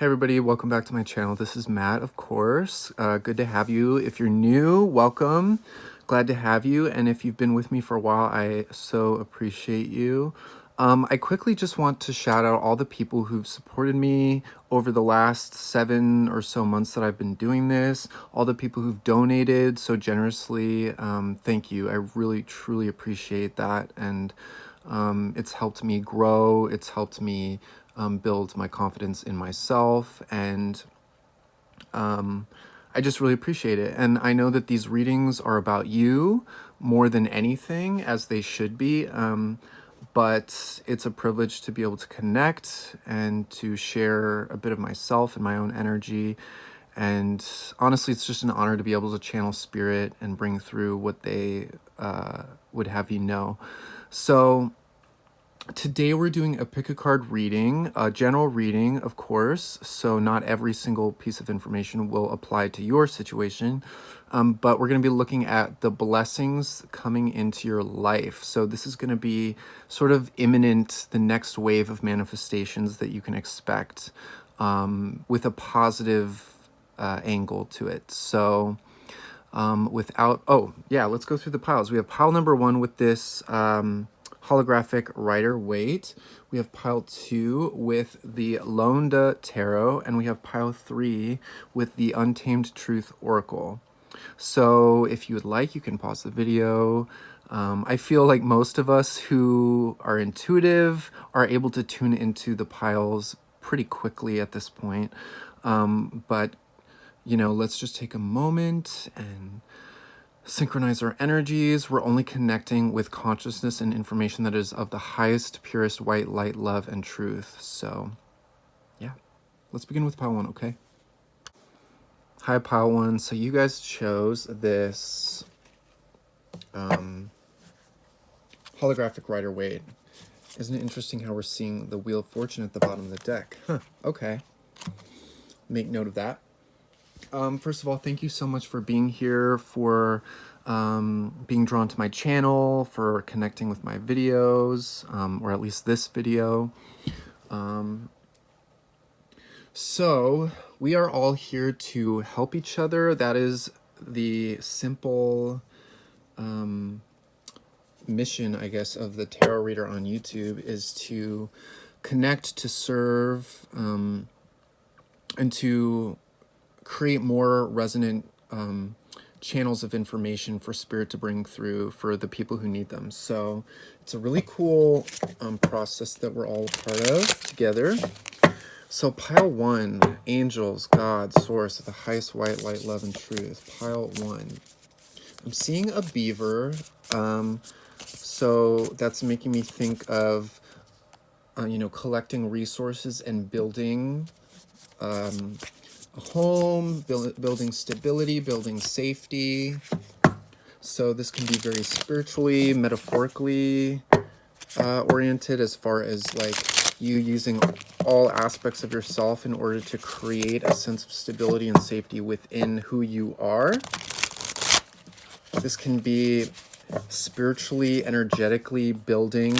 Hey everybody, welcome back to my channel. This is Matt, of course. Good to have you. If you're new, welcome. Glad to have you. And if you've been with me for a while, I so appreciate you. I quickly just want to shout out all the people who've supported me over the last 7 or so months that I've been doing this, all the people who've donated so generously. Thank you. I really, truly appreciate that. And it's helped me grow. It's helped me build my confidence in myself, and I just really appreciate it. And I know that these readings are about you more than anything, as they should be. But it's a privilege to be able to connect and to share a bit of myself and my own energy. And honestly, it's just an honor to be able to channel spirit and bring through what they would have you know. So today we're doing a pick a card reading, a general reading, of course, so not every single piece of information will apply to your situation, but we're going to be looking at the blessings coming into your life. So this is going to be sort of imminent, the next wave of manifestations that you can expect with a positive angle to it. So let's go through the piles. We have pile number 1 with this holographic Rider-Waite. We have pile 2 with the Londa Tarot, and we have pile 3 with the Untamed Truth Oracle. So if you would like, you can pause the video. I feel like most of us who are intuitive are able to tune into the piles pretty quickly at this point. But let's just take a moment and synchronize our energies. We're only connecting with consciousness and information that is of the highest, purest white light, love, and truth. So, yeah, let's begin with pile 1, okay? Hi, pile 1. So you guys chose this holographic Rider-Waite. Isn't it interesting how we're seeing the Wheel of Fortune at the bottom of the deck? Huh, okay. Make note of that. First of all, thank you so much for being here, for being drawn to my channel, for connecting with my videos, or at least this video. So we are all here to help each other. That is the simple mission, I guess, of the tarot reader on YouTube, is to connect, to serve, and to create more resonant channels of information for spirit to bring through for the people who need them. So it's a really cool process that we're all part of together. So pile 1, angels, God, source, the highest white light, love, and truth. Pile 1. I'm seeing a beaver. So that's making me think of, collecting resources and building a home, building stability, building safety. So this can be very spiritually, metaphorically oriented, as far as like you using all aspects of yourself in order to create a sense of stability and safety within who you are. This can be spiritually, energetically building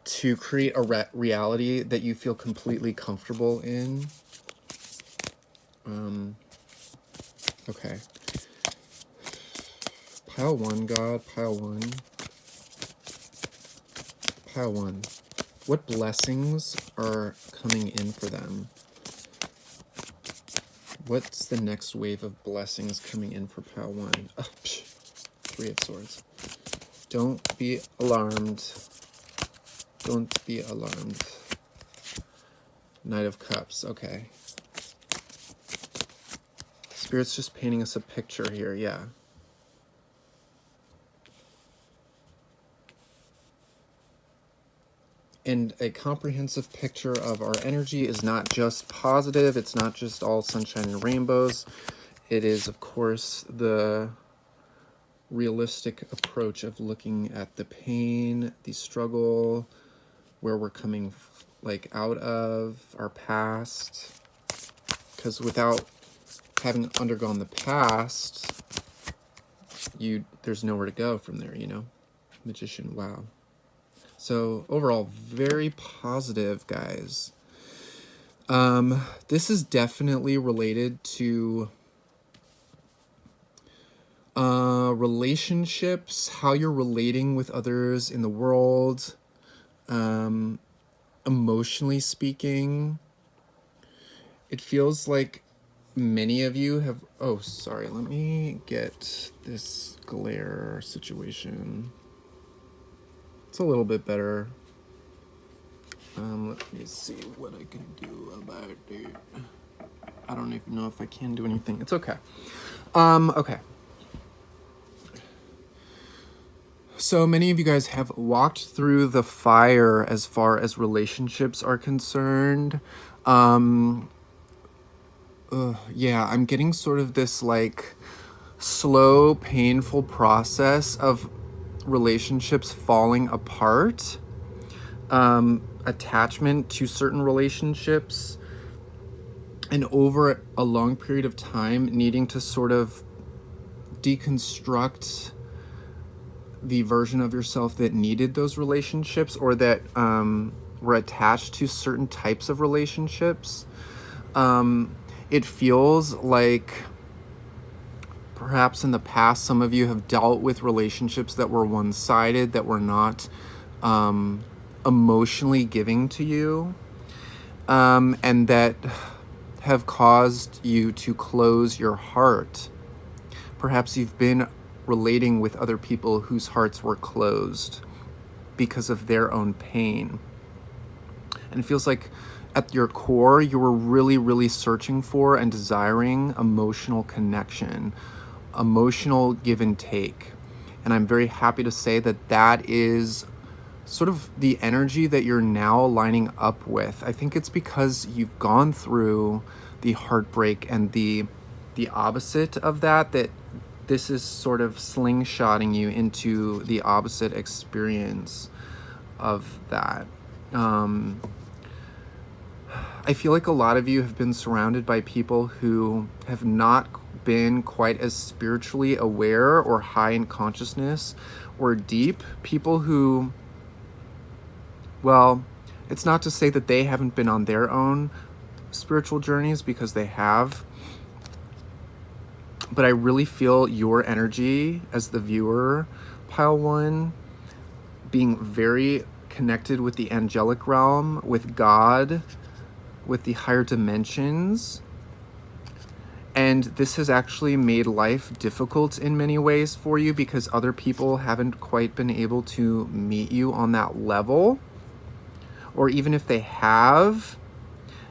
to create a reality that you feel completely comfortable in. Okay. Pile 1, God, pile 1. Pile 1. What blessings are coming in for them? What's the next wave of blessings coming in for pile 1? Oh, 3 of Swords. Don't be alarmed. Don't be alarmed. Knight of Cups. Okay. Spirit's just painting us a picture here, yeah. And a comprehensive picture of our energy is not just positive. It's not just all sunshine and rainbows. It is, of course, the realistic approach of looking at the pain, the struggle, where we're coming out of our past. Because without having undergone the past, there's nowhere to go from there, Magician, wow. So overall, very positive, guys. This is definitely related to relationships, how you're relating with others in the world, emotionally speaking. It feels like many of you have... Oh, sorry. Let me get this glare situation. It's a little bit better. Let me see what I can do about it. I don't even know if I can do anything. It's okay. Okay. So many of you guys have walked through the fire as far as relationships are concerned. Yeah, I'm getting sort of this like slow, painful process of relationships falling apart, attachment to certain relationships, and over a long period of time needing to sort of deconstruct the version of yourself that needed those relationships, or that were attached to certain types of relationships. It feels like perhaps in the past some of you have dealt with relationships that were one-sided, that were not emotionally giving to you, and that have caused you to close your heart. Perhaps you've been relating with other people whose hearts were closed because of their own pain. And it feels like at your core, you were really, really searching for and desiring emotional connection, emotional give and take. And I'm very happy to say that that is sort of the energy that you're now lining up with. I think it's because you've gone through the heartbreak and the opposite of that, that this is sort of slingshotting you into the opposite experience of that. I feel like a lot of you have been surrounded by people who have not been quite as spiritually aware or high in consciousness or deep. People who, well, it's not to say that they haven't been on their own spiritual journeys, because they have. But I really feel your energy as the viewer, Pile 1, being very connected with the angelic realm, with God, with the higher dimensions. And this has actually made life difficult in many ways for you, because other people haven't quite been able to meet you on that level. Or even if they have,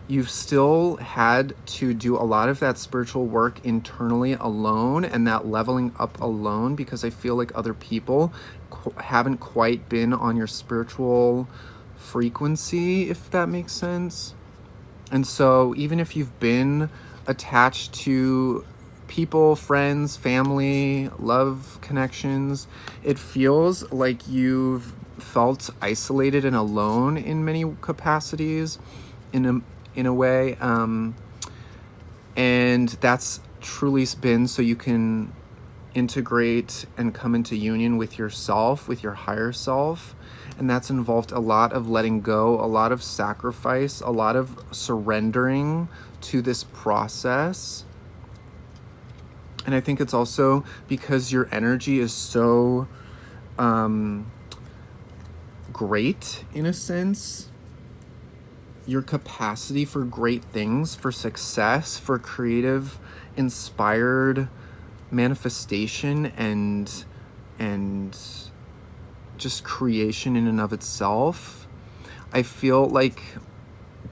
you've still had to do a lot of that spiritual work internally alone, and that leveling up alone, because I feel like other people haven't quite been on your spiritual frequency, if that makes sense. And so even if you've been attached to people, friends, family, love connections, it feels like you've felt isolated and alone in many capacities, in a way, and that's truly been so you can integrate and come into union with yourself, with your higher self. And that's involved a lot of letting go, a lot of sacrifice, a lot of surrendering to this process. And I think it's also because your energy is so great, in a sense. Your capacity for great things, for success, for creative, inspired manifestation and just creation in and of itself. I feel like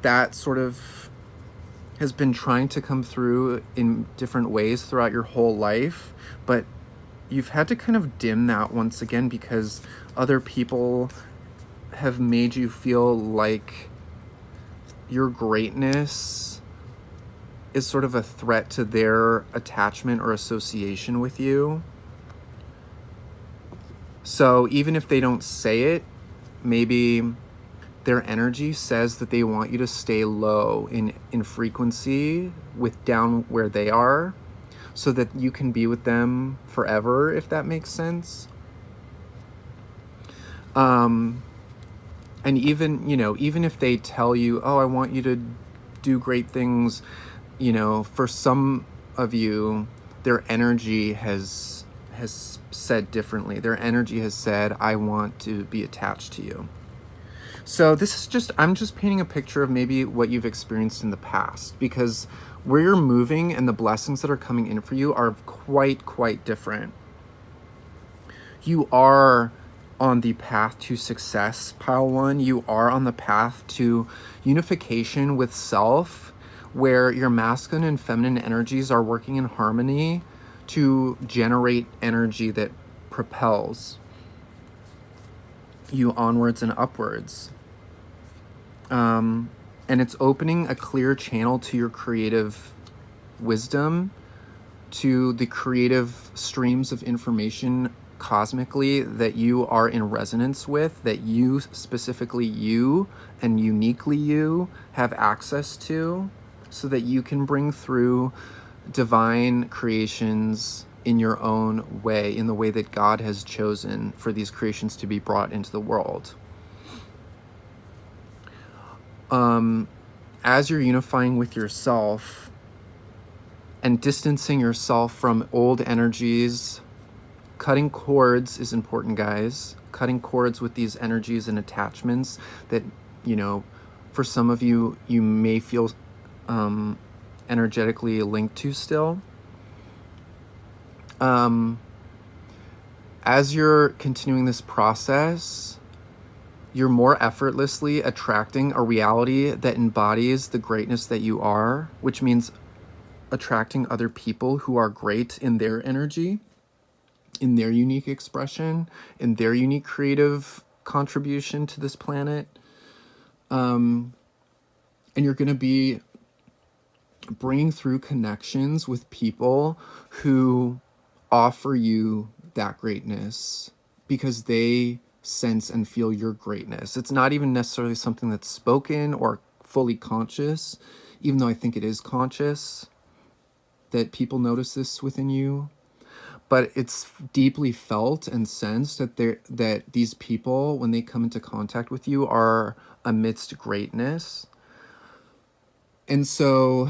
that sort of has been trying to come through in different ways throughout your whole life, but you've had to kind of dim that once again, because other people have made you feel like your greatness is sort of a threat to their attachment or association with you. So even if they don't say it, maybe their energy says that they want you to stay low in frequency with down where they are, so that you can be with them forever, if that makes sense. And even, even if they tell you, oh, I want you to do great things, for some of you, their energy has said differently. Their energy has said, I want to be attached to you. So this is I'm just painting a picture of maybe what you've experienced in the past, because where you're moving and the blessings that are coming in for you are quite different. You are on the path to success, pile one. You are on the path to unification with self, where your masculine and feminine energies are working in harmony to generate energy that propels you onwards and upwards. And it's opening a clear channel to your creative wisdom, to the creative streams of information cosmically that you are in resonance with, that you, specifically you and uniquely you, have access to, so that you can bring through divine creations in your own way, in the way that God has chosen for these creations to be brought into the world. As you're unifying with yourself and distancing yourself from old energies, cutting cords is important, guys. Cutting cords with these energies and attachments that, for some of you, you may feel energetically linked to still. As you're continuing this process, you're more effortlessly attracting a reality that embodies the greatness that you are, which means attracting other people who are great in their energy, in their unique expression, in their unique creative contribution to this planet. And you're going to be bringing through connections with people who offer you that greatness because they sense and feel your greatness. It's not even necessarily something that's spoken or fully conscious, even though I think it is conscious that people notice this within you. But it's deeply felt and sensed that these people, when they come into contact with you, are amidst greatness. And so,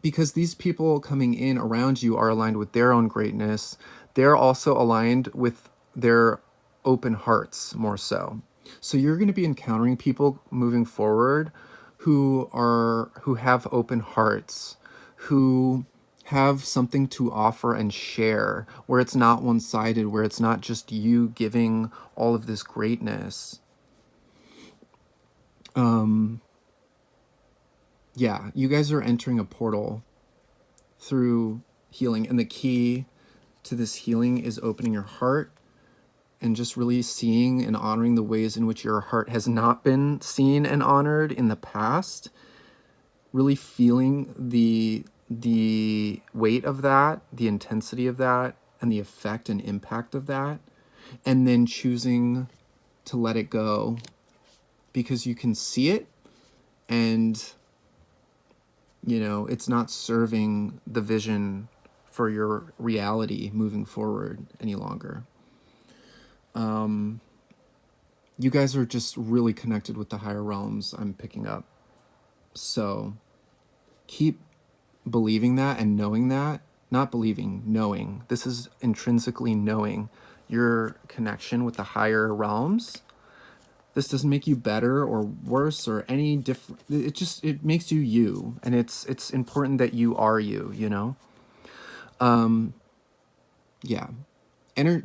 because these people coming in around you are aligned with their own greatness, they're also aligned with their open hearts more so. So you're going to be encountering people moving forward who have open hearts, who have something to offer and share, where it's not one-sided, where it's not just you giving all of this greatness. Yeah, you guys are entering a portal through healing, and the key to this healing is opening your heart and just really seeing and honoring the ways in which your heart has not been seen and honored in the past. Really feeling the weight of that, the intensity of that, and the effect and impact of that, and then choosing to let it go because you can see it, and it's not serving the vision for your reality moving forward any longer. You guys are just really connected with the higher realms, I'm picking up. So keep believing that and knowing that. Not believing, knowing. This is intrinsically knowing your connection with the higher realms. This doesn't make you better or worse or any different. It makes you you, and it's important that you are you. Yeah.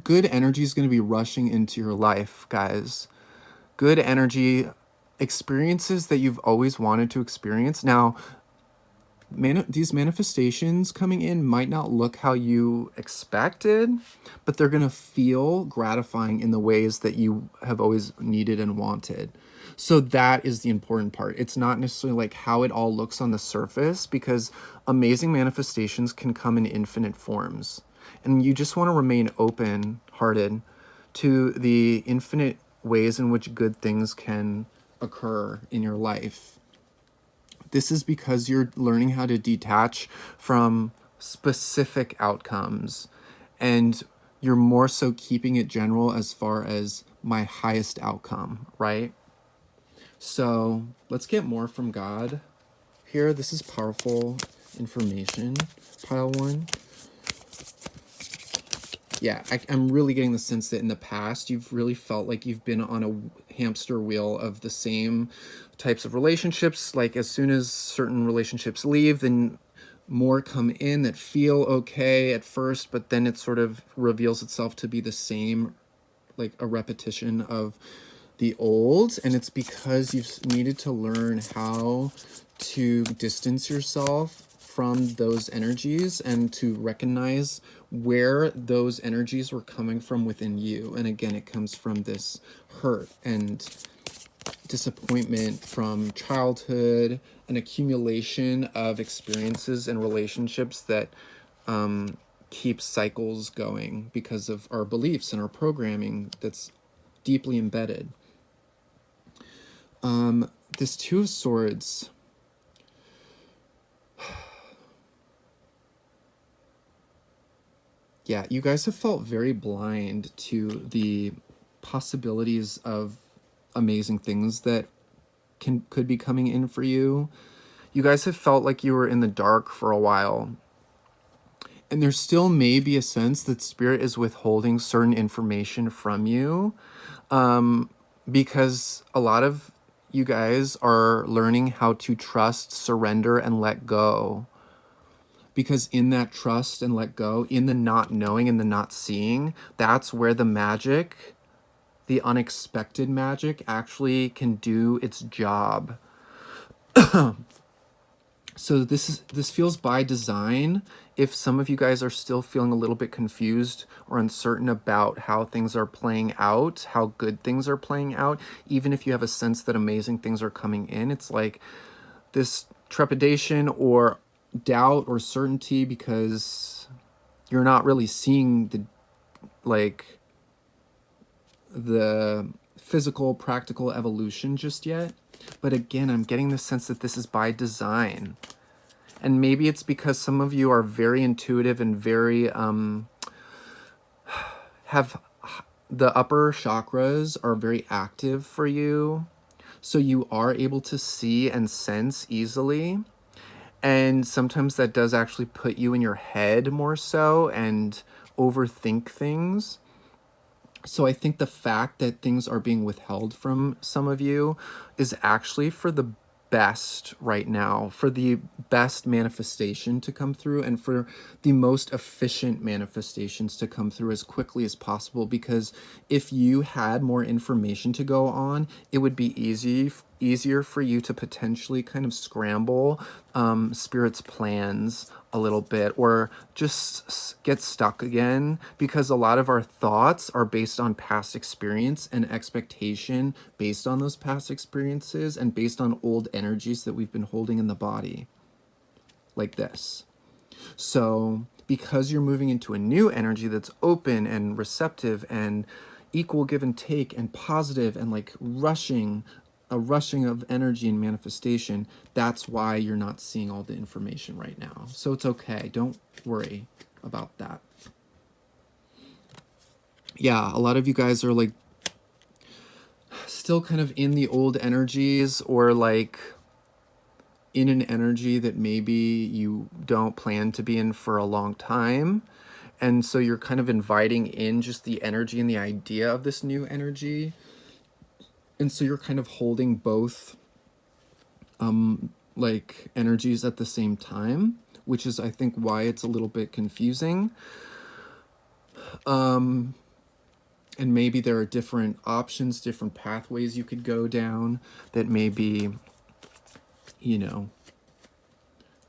Good energy is going to be rushing into your life, guys. Good energy, experiences that you've always wanted to experience. Now, these manifestations coming in might not look how you expected, but they're going to feel gratifying in the ways that you have always needed and wanted. So that is the important part. It's not necessarily like how it all looks on the surface, because amazing manifestations can come in infinite forms. And you just want to remain open-hearted to the infinite ways in which good things can occur in your life. This is because you're learning how to detach from specific outcomes, and you're more so keeping it general as far as my highest outcome, right? So let's get more from God here. This is powerful information, pile one. Yeah, I'm really getting the sense that in the past, you've really felt like you've been on a hamster wheel of the same types of relationships. Like as soon as certain relationships leave, then more come in that feel okay at first, but then it sort of reveals itself to be the same, like a repetition of the old. And it's because you've needed to learn how to distance yourself from those energies and to recognize where those energies were coming from within you. And again, it comes from this hurt and disappointment from childhood, an accumulation of experiences and relationships that keep cycles going because of our beliefs and our programming that's deeply embedded. This Two of Swords, yeah, you guys have felt very blind to the possibilities of amazing things that could be coming in for you. You guys have felt like you were in the dark for a while. And there still may be a sense that Spirit is withholding certain information from you, because a lot of you guys are learning how to trust, surrender, and let go. Because in that trust and let go, in the not knowing and the not seeing, that's where the magic, the unexpected magic, actually can do its job. So this feels by design. If some of you guys are still feeling a little bit confused or uncertain about how things are playing out, how good things are playing out, even if you have a sense that amazing things are coming in, it's like this trepidation or doubt or certainty because you're not really seeing the physical, practical evolution just yet. But again, I'm getting the sense that this is by design. And maybe it's because some of you are very intuitive and very, have the upper chakras are very active for you. So you are able to see and sense easily. And sometimes that does actually put you in your head more so and overthink things. So I think the fact that things are being withheld from some of you is actually for the best right now, for the best manifestation to come through and for the most efficient manifestations to come through as quickly as possible. Because if you had more information to go on, it would be easier for you to potentially kind of scramble Spirit's plans a little bit or just get stuck again, because a lot of our thoughts are based on past experience and expectation based on those past experiences and based on old energies that we've been holding in the body, like this. So because you're moving into a new energy that's open and receptive and equal give and take and positive and like a rushing of energy and manifestation, that's why you're not seeing all the information right now. So it's okay. Don't worry about that. Yeah, a lot of you guys are like still kind of in the old energies or like in an energy that maybe you don't plan to be in for a long time. And so you're kind of inviting in just the energy and the idea of this new energy. And so you're kind of holding both like energies at the same time, which is I think why it's a little bit confusing. And maybe there are different options, different pathways you could go down that may be, you know,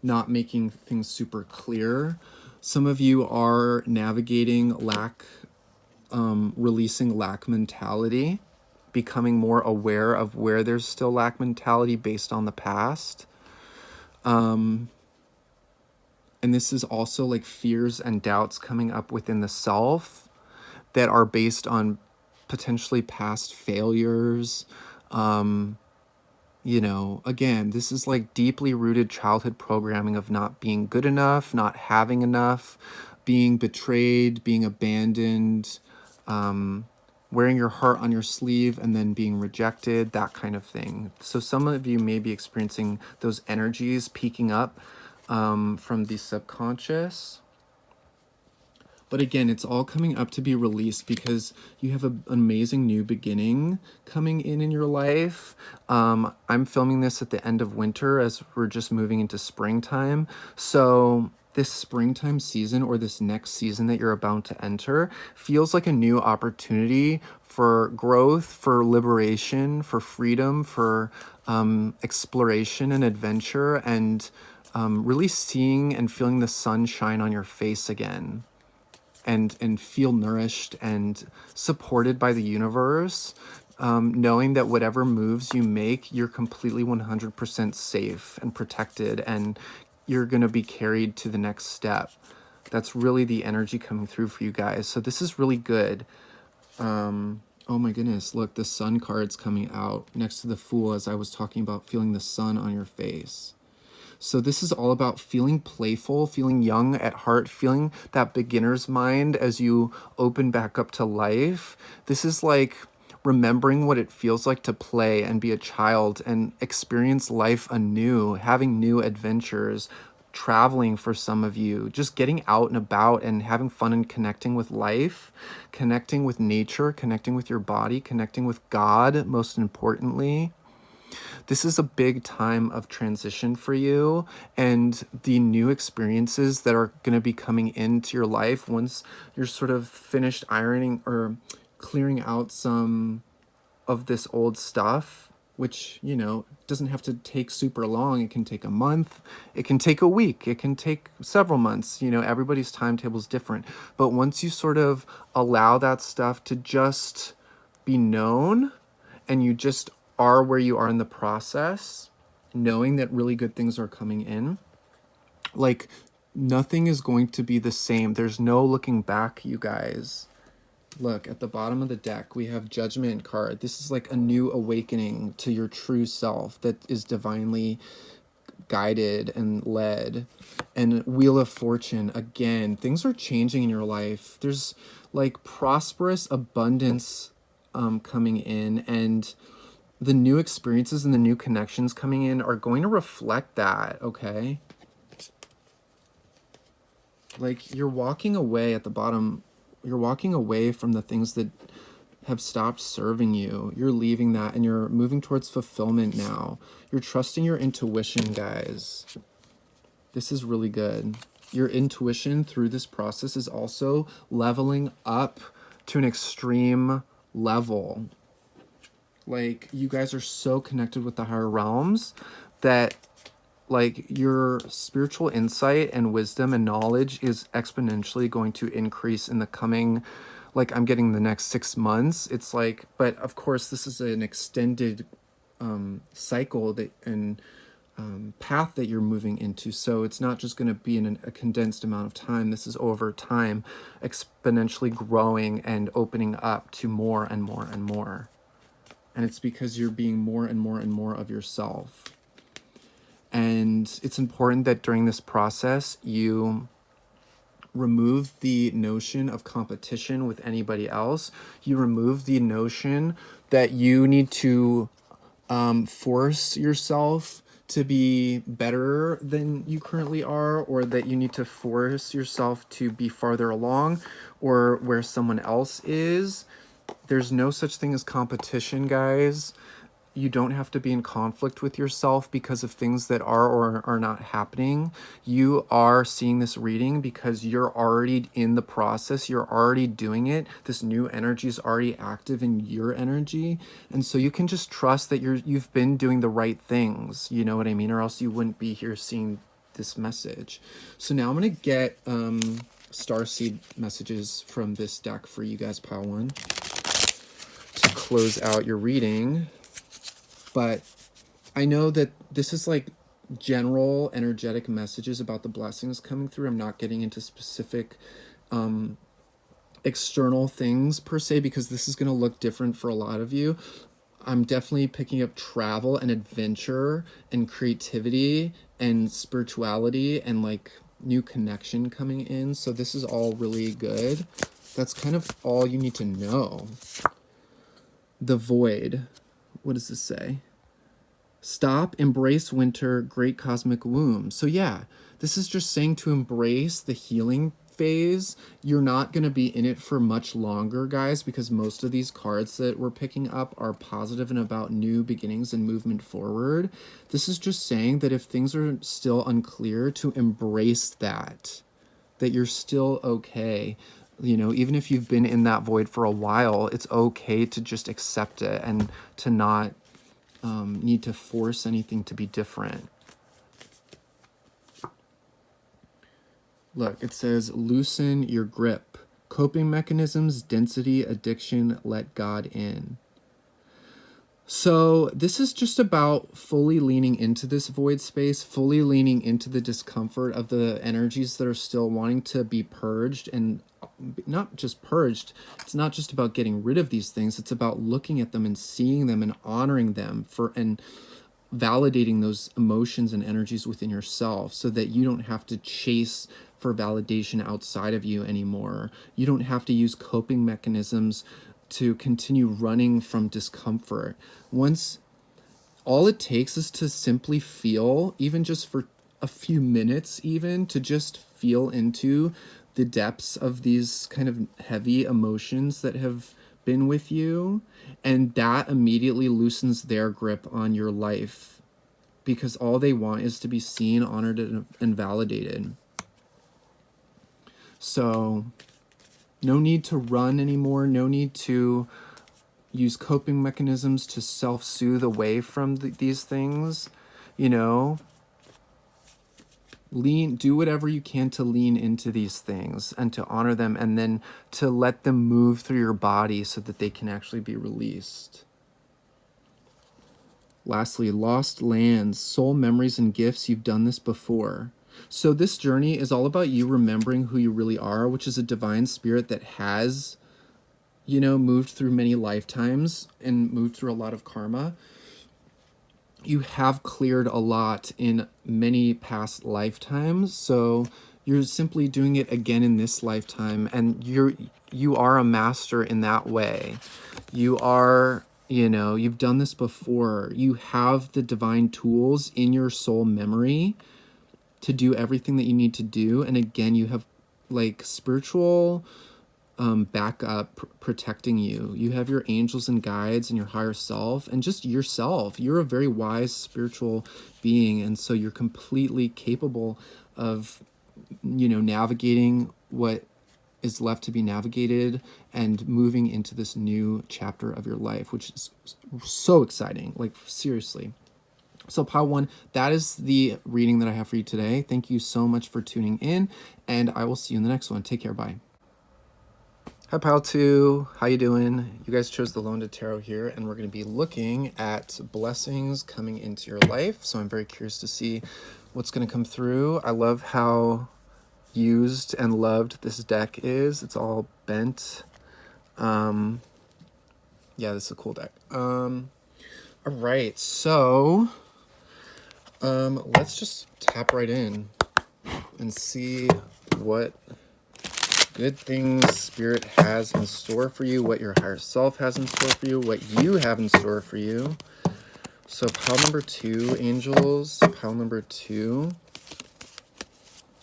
not making things super clear. Some of you are navigating releasing lack mentality, becoming more aware of where there's still lack mentality based on the past. And this is also like fears and doubts coming up within the self that are based on potentially past failures. You know, again, this is like deeply rooted childhood programming of not being good enough, not having enough, being betrayed, being abandoned, wearing your heart on your sleeve and then being rejected, that kind of thing. So some of you may be experiencing those energies peaking up from the subconscious. But again, it's all coming up to be released because you have an amazing new beginning coming in your life. I'm filming this at the end of winter as we're just moving into springtime. So this springtime season, or this next season that you're about to enter, feels like a new opportunity for growth, for liberation, for freedom, for exploration and adventure, and really seeing and feeling the sun shine on your face again. And feel nourished and supported by the universe, knowing that whatever moves you make, you're completely 100% safe and protected, and you're going to be carried to the next step. That's really the energy coming through for you guys. So this is really good. Oh my goodness, look, the sun card's coming out next to the Fool, as I was talking about feeling the sun on your face. So this is all about feeling playful, feeling young at heart, feeling that beginner's mind as you open back up to life. This is like remembering what it feels like to play and be a child and experience life anew, having new adventures, traveling for some of you, just getting out and about and having fun and connecting with life, connecting with nature, connecting with your body, connecting with God, most importantly. This is a big time of transition for you, and the new experiences that are going to be coming into your life once you're sort of finished ironing or clearing out some of this old stuff, which, you know, doesn't have to take super long. It can take a month, it can take a week, it can take several months. You know, everybody's timetable is different. But once you sort of allow that stuff to just be known, and you just are where you are in the process, knowing that really good things are coming in, like nothing is going to be the same. There's no looking back, you guys. Look, at the bottom of the deck, we have Judgment card. This is like a new awakening to your true self that is divinely guided and led. And Wheel of Fortune, again, things are changing in your life. There's like prosperous abundance coming in, and the new experiences and the new connections coming in are going to reflect that, okay? Like, you're walking away at the bottom, you're walking away from the things that have stopped serving you. You're leaving that and you're moving towards fulfillment now. You're trusting your intuition, guys. This is really good. Your intuition through this process is also leveling up to an extreme level. Like, you guys are so connected with the higher realms that like your spiritual insight and wisdom and knowledge is exponentially going to increase in the coming, like, I'm getting the next 6 months. It's like, but of course this is an extended cycle that and path that you're moving into. So it's not just going to be in a condensed amount of time. This is over time, exponentially growing and opening up to more and more and more. And it's because you're being more and more and more of yourself. And it's important that during this process, you remove the notion of competition with anybody else. You remove the notion that you need to force yourself to be better than you currently are, or that you need to force yourself to be farther along or where someone else is. There's no such thing as competition, guys. You don't have to be in conflict with yourself because of things that are or are not happening. You are seeing this reading because you're already in the process. You're already doing it. This new energy is already active in your energy. And so you can just trust that you've been doing the right things. You know what I mean? Or else you wouldn't be here seeing this message. So now I'm going to get starseed messages from this deck for you guys, pile one, to close out your reading. But I know that this is like general energetic messages about the blessings coming through. I'm not getting into specific external things per se, because this is going to look different for a lot of you. I'm definitely picking up travel and adventure and creativity and spirituality and like new connection coming in. So this is all really good. That's kind of all you need to know. The void. What does this say? Stop, embrace winter, great cosmic womb. So yeah, this is just saying to embrace the healing phase. You're not going to be in it for much longer, guys, because most of these cards that we're picking up are positive and about new beginnings and movement forward. This is just saying that if things are still unclear, to embrace that you're still okay. You know, even if you've been in that void for a while, it's okay to just accept it and to not need to force anything to be different. Look, it says, loosen your grip. Coping mechanisms, density, addiction, let God in. So this is just about fully leaning into this void space, fully leaning into the discomfort of the energies that are still wanting to be purged, and not just purged. It's not just about getting rid of these things. It's about looking at them and seeing them and honoring them and validating those emotions and energies within yourself so that you don't have to chase for validation outside of you anymore. You don't have to use coping mechanisms to continue running from discomfort. Once, all it takes is to simply feel, even just for a few minutes, even to just feel into the depths of these kind of heavy emotions that have been with you, and that immediately loosens their grip on your life, because all they want is to be seen, honored, and validated. So no need to run anymore. No need to use coping mechanisms to self-soothe away from these things. You know, do whatever you can to lean into these things and to honor them, and then to let them move through your body so that they can actually be released. Lastly, lost lands, soul memories and gifts. You've done this before. So this journey is all about you remembering who you really are, which is a divine spirit that has, you know, moved through many lifetimes and moved through a lot of karma. You have cleared a lot in many past lifetimes, so you're simply doing it again in this lifetime, and you are a master in that way. You are, you know, you've done this before. You have the divine tools in your soul memory to do everything that you need to do. And again, you have like spiritual backup protecting you. You have your angels and guides and your higher self and just yourself. You're a very wise spiritual being, and so you're completely capable of, you know, navigating what is left to be navigated and moving into this new chapter of your life, which is so exciting. Like, seriously. So pile 1, that is the reading that I have for you today. Thank you so much for tuning in, and I will see you in the next one. Take care. Bye. Hi, pile 2. How you doing? You guys chose the Londa Tarot here, and we're going to be looking at blessings coming into your life. So I'm very curious to see what's going to come through. I love how used and loved this deck is. It's all bent. Yeah, this is a cool deck. All right, so let's just tap right in and see what good things Spirit has in store for you, what your higher self has in store for you, what you have in store for you. So pile number 2, angels, pile number 2.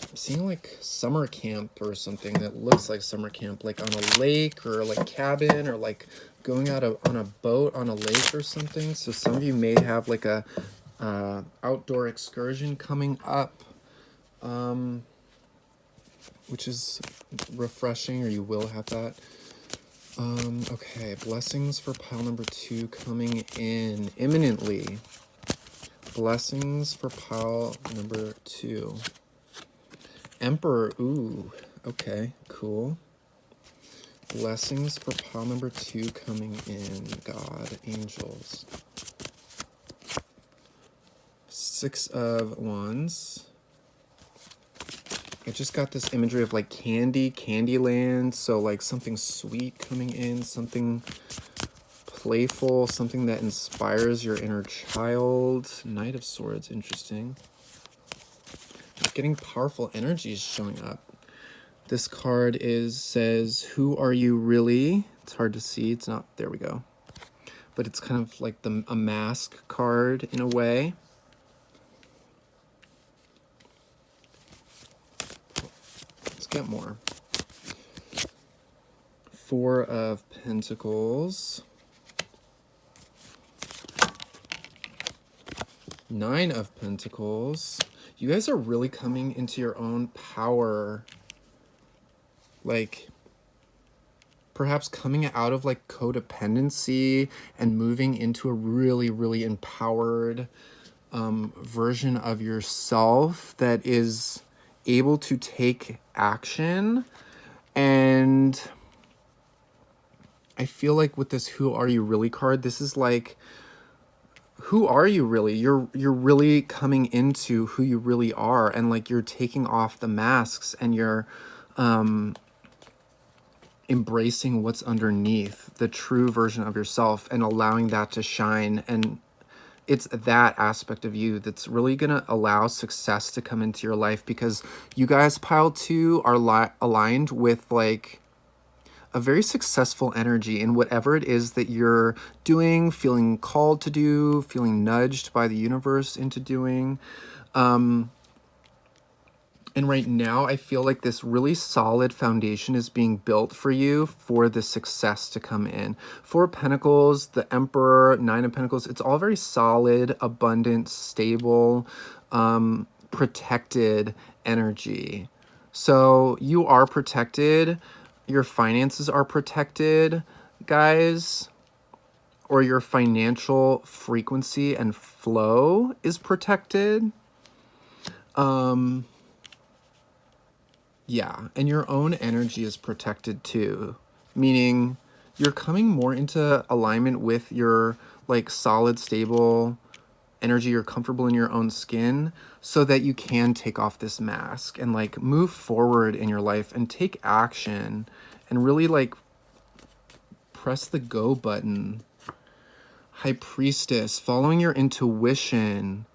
I'm seeing like summer camp or something that looks like summer camp, like on a lake or like cabin, or like going out on a boat on a lake or something. So some of you may have like a outdoor excursion coming up, which is refreshing, or you will have that. Okay, blessings for pile number 2 coming in imminently. Blessings for pile number 2. Emperor, ooh, okay, cool. Blessings for pile number 2 coming in, God, angels. 6 of Wands. I just got this imagery of like Candyland, so like something sweet coming in, something playful, something that inspires your inner child. Knight of Swords, interesting. Getting powerful energies showing up. This card says, who are you really? It's hard to see. It's not, there we go. but it's kind of like a mask card in a way. Let's get more. Four of Pentacles. Nine of Pentacles. You guys are really coming into your own power. Like, perhaps coming out of like codependency and moving into a really, really empowered version of yourself that is able to take action. And I feel like with this Who Are You Really card, this is like, who are you really? You're really coming into who you really are, and like you're taking off the masks and you're embracing what's underneath, the true version of yourself, and allowing that to shine. And it's that aspect of you that's really going to allow success to come into your life, because you guys, pile 2, are aligned with like a very successful energy in whatever it is that you're doing, feeling called to do, feeling nudged by the universe into doing. And right now, I feel like this really solid foundation is being built for you for the success to come in. Four of Pentacles, the Emperor, Nine of Pentacles, it's all very solid, abundant, stable, protected energy. So you are protected. Your finances are protected, guys, or your financial frequency and flow is protected. Yeah, and your own energy is protected too, meaning you're coming more into alignment with your like solid, stable energy. You're comfortable in your own skin so that you can take off this mask and like move forward in your life and take action and really like press the go button. High Priestess, following your intuition.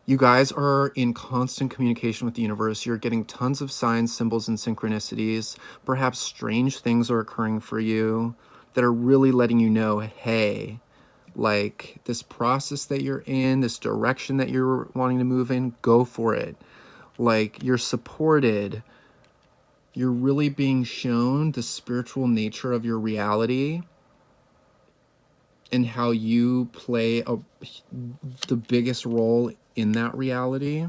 You guys are in constant communication with the universe. You're getting tons of signs, symbols, and synchronicities. Perhaps strange things are occurring for you that are really letting you know, hey, like this process that you're in, this direction that you're wanting to move in, go for it. Like you're supported. You're really being shown the spiritual nature of your reality and how you play the biggest role in that reality,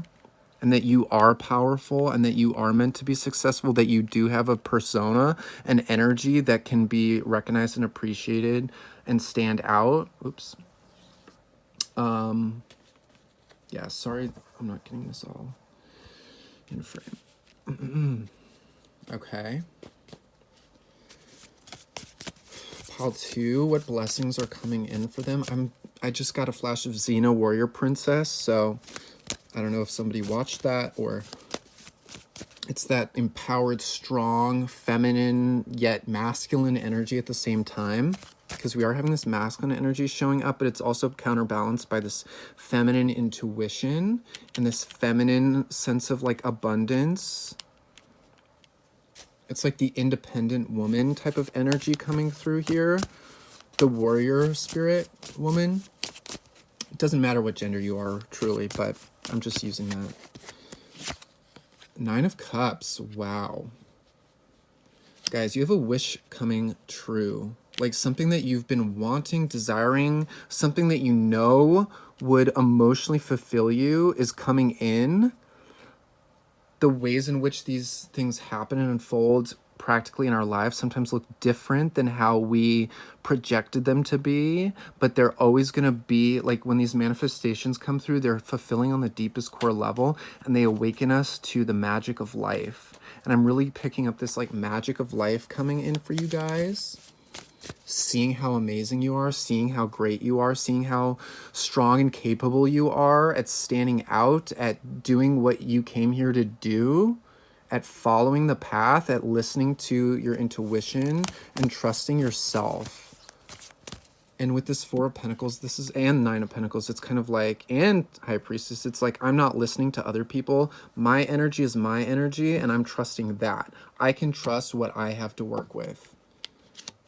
and that you are powerful and that you are meant to be successful, that you do have a persona and energy that can be recognized and appreciated and stand out. Oops. Yeah, sorry, I'm not getting this all in frame. Okay. Pile 2, what blessings are coming in for them? I just got a flash of Xena Warrior Princess, so I don't know if somebody watched that, or it's that empowered, strong, feminine, yet masculine energy at the same time, because we are having this masculine energy showing up, but it's also counterbalanced by this feminine intuition and this feminine sense of like abundance. It's like the independent woman type of energy coming through here. The warrior spirit woman. It doesn't matter what gender you are, truly, but I'm just using that. Nine of Cups. Wow. Guys, you have a wish coming true. Like something that you've been wanting, desiring, something that you know would emotionally fulfill you is coming in. The ways in which these things happen and unfold practically in our lives sometimes look different than how we projected them to be, but they're always going to be like, when these manifestations come through, they're fulfilling on the deepest core level, and they awaken us to the magic of life. And I'm really picking up this like magic of life coming in for you guys. Seeing how amazing you are, seeing how great you are, seeing how strong and capable you are at standing out, at doing what you came here to do, at following the path, at listening to your intuition and trusting yourself. And with this Four of Pentacles, this is, and Nine of Pentacles, it's kind of like, and High Priestess, it's like, I'm not listening to other people. My energy is my energy, and I'm trusting that. I can trust what I have to work with.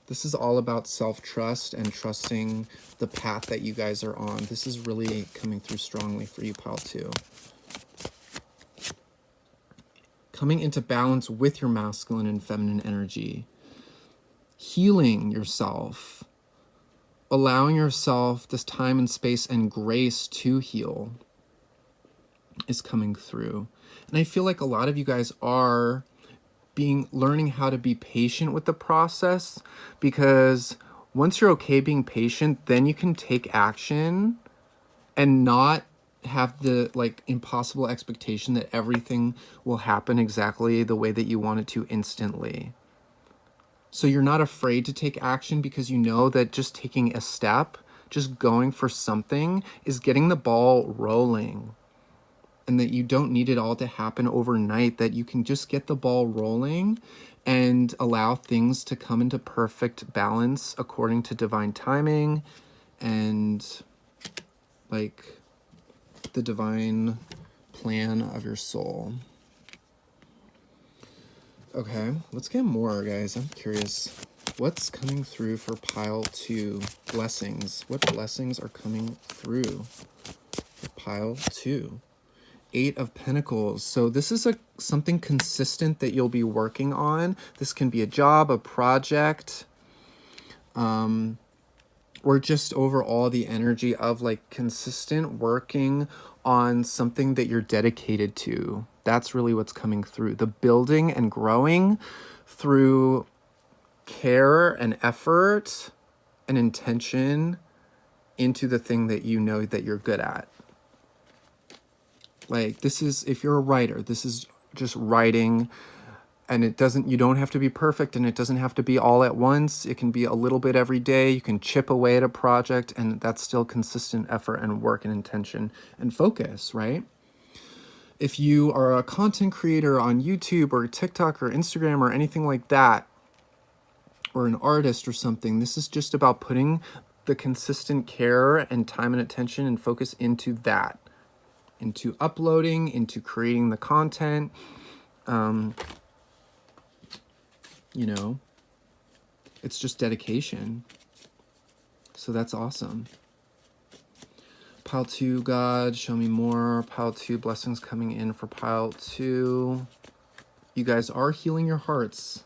This is all about self-trust and trusting the path that you guys are on. This is really coming through strongly for you, Pile 2. Coming into balance with your masculine and feminine energy. Healing yourself. Allowing yourself this time and space and grace to heal is coming through. And I feel like a lot of you guys are learning how to be patient with the process, because once you're okay being patient, then you can take action and not have the like impossible expectation that everything will happen exactly the way that you want it to instantly. So you're not afraid to take action because you know that just taking a step, just going for something is getting the ball rolling. And that you don't need it all to happen overnight, that you can just get the ball rolling and allow things to come into perfect balance according to divine timing and like the divine plan of your soul. Okay, let's get more, guys. I'm curious. What's coming through for Pile 2? Blessings. What blessings are coming through for Pile 2? 8 of Pentacles. So this is something consistent that you'll be working on. This can be a job, a project, or just overall the energy of like consistent working on something that you're dedicated to. That's really what's coming through. The building and growing through care and effort and intention into the thing that you know that you're good at. Like this is, if you're a writer, this is just writing, and you don't have to be perfect, and it doesn't have to be all at once. It can be a little bit every day. You can chip away at a project, and that's still consistent effort and work and intention and focus, right? If you are a content creator on YouTube or TikTok or Instagram or anything like that, or an artist or something, this is just about putting the consistent care and time and attention and focus into that. Into uploading, into creating the content, you know, it's just dedication. So that's awesome. Pile 2, God, show me more. Pile 2, blessings coming in for Pile 2. You guys are healing your hearts.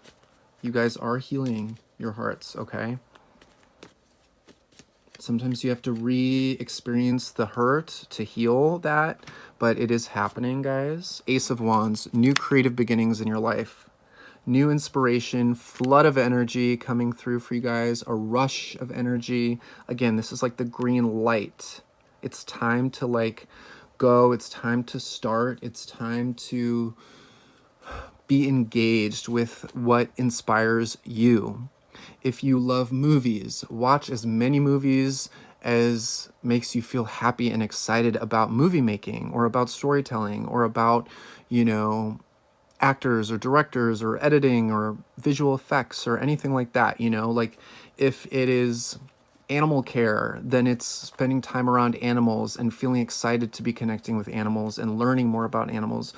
You guys are healing your hearts, okay? Sometimes you have to re-experience the hurt to heal that, but it is happening, guys. Ace of Wands, new creative beginnings in your life. New inspiration, flood of energy coming through for you guys, a rush of energy. Again, this is like the green light. It's time to like go, it's time to start, it's time to be engaged with what inspires you. If you love movies, watch as many movies as makes you feel happy and excited about movie making or about storytelling or about, you know, actors or directors or editing or visual effects or anything like that, you know, like if it is animal care, then it's spending time around animals and feeling excited to be connecting with animals and learning more about animals.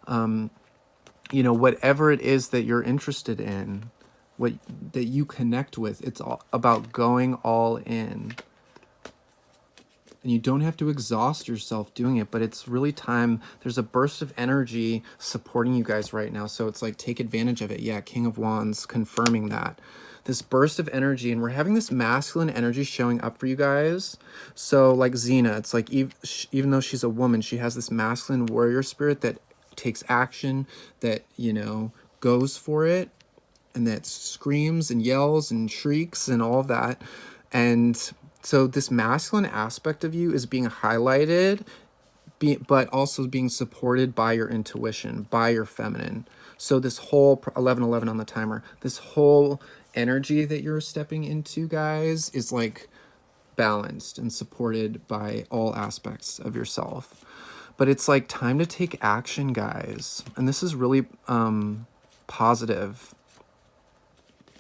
You know, whatever it is that you're interested in, what that you connect with, it's all about going all in. And you don't have to exhaust yourself doing it, but it's really time. There's a burst of energy supporting you guys right now. So it's like, take advantage of it. Yeah, King of Wands confirming that. This burst of energy, and we're having this masculine energy showing up for you guys. So like Xena, it's like even though she's a woman, she has this masculine warrior spirit that takes action, that, you know, goes for it, and that screams and yells and shrieks and all of that. And so this masculine aspect of you is being highlighted, but also being supported by your intuition, by your feminine. So this whole 11:11 on the timer, this whole energy that you're stepping into, guys, is like balanced and supported by all aspects of yourself. But it's like time to take action, guys. And this is really positive.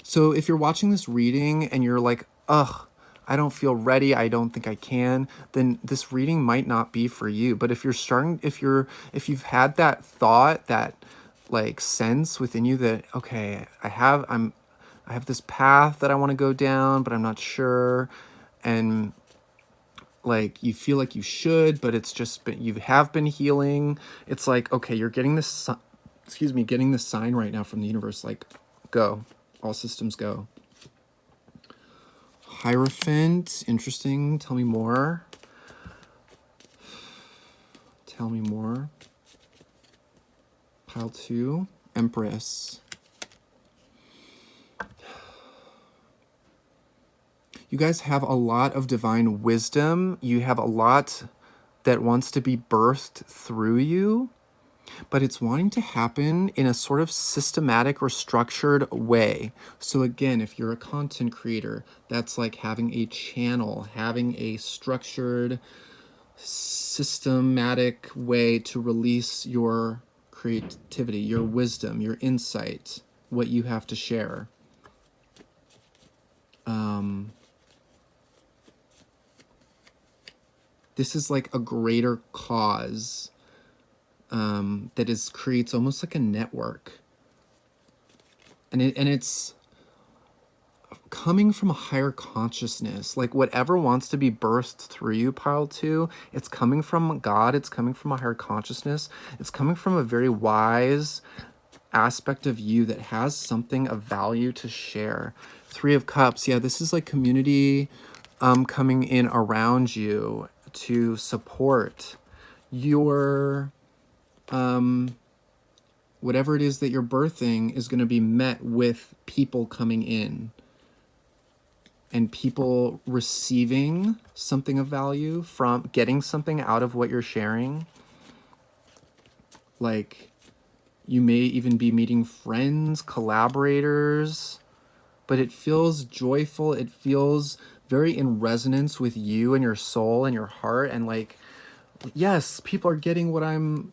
So if you're watching this reading and you're like, ugh, I don't feel ready, I don't think I can, then this reading might not be for you. But if you've had that thought, that like sense within you that, okay, I'm I have this path that I want to go down, but I'm not sure. And like you feel like you should, but it's just been, you have been healing. It's like, okay, you're getting this, getting this sign right now from the universe, like, go, all systems go. Hierophant, interesting. Tell me more. Tell me more. Pile 2, Empress. You guys have a lot of divine wisdom. You have a lot that wants to be birthed through you, but it's wanting to happen in a sort of systematic or structured way. So again, if you're a content creator, that's like having a channel, having a structured, systematic way to release your creativity, your wisdom, your insight, what you have to share. This is like a greater cause that creates almost like a network, and it's coming from a higher consciousness. Like whatever wants to be birthed through you, pile 2, it's coming from God. It's coming from a higher consciousness. It's coming from a very wise aspect of you that has something of value to share. 3 of Cups. Yeah, this is like community coming in around you to support your whatever it is that you're birthing is going to be met with people coming in and people receiving something of value from getting something out of what you're sharing. Like you may even be meeting friends, collaborators, but it feels joyful. It feels very in resonance with you and your soul and your heart. And like, yes, people are getting what I'm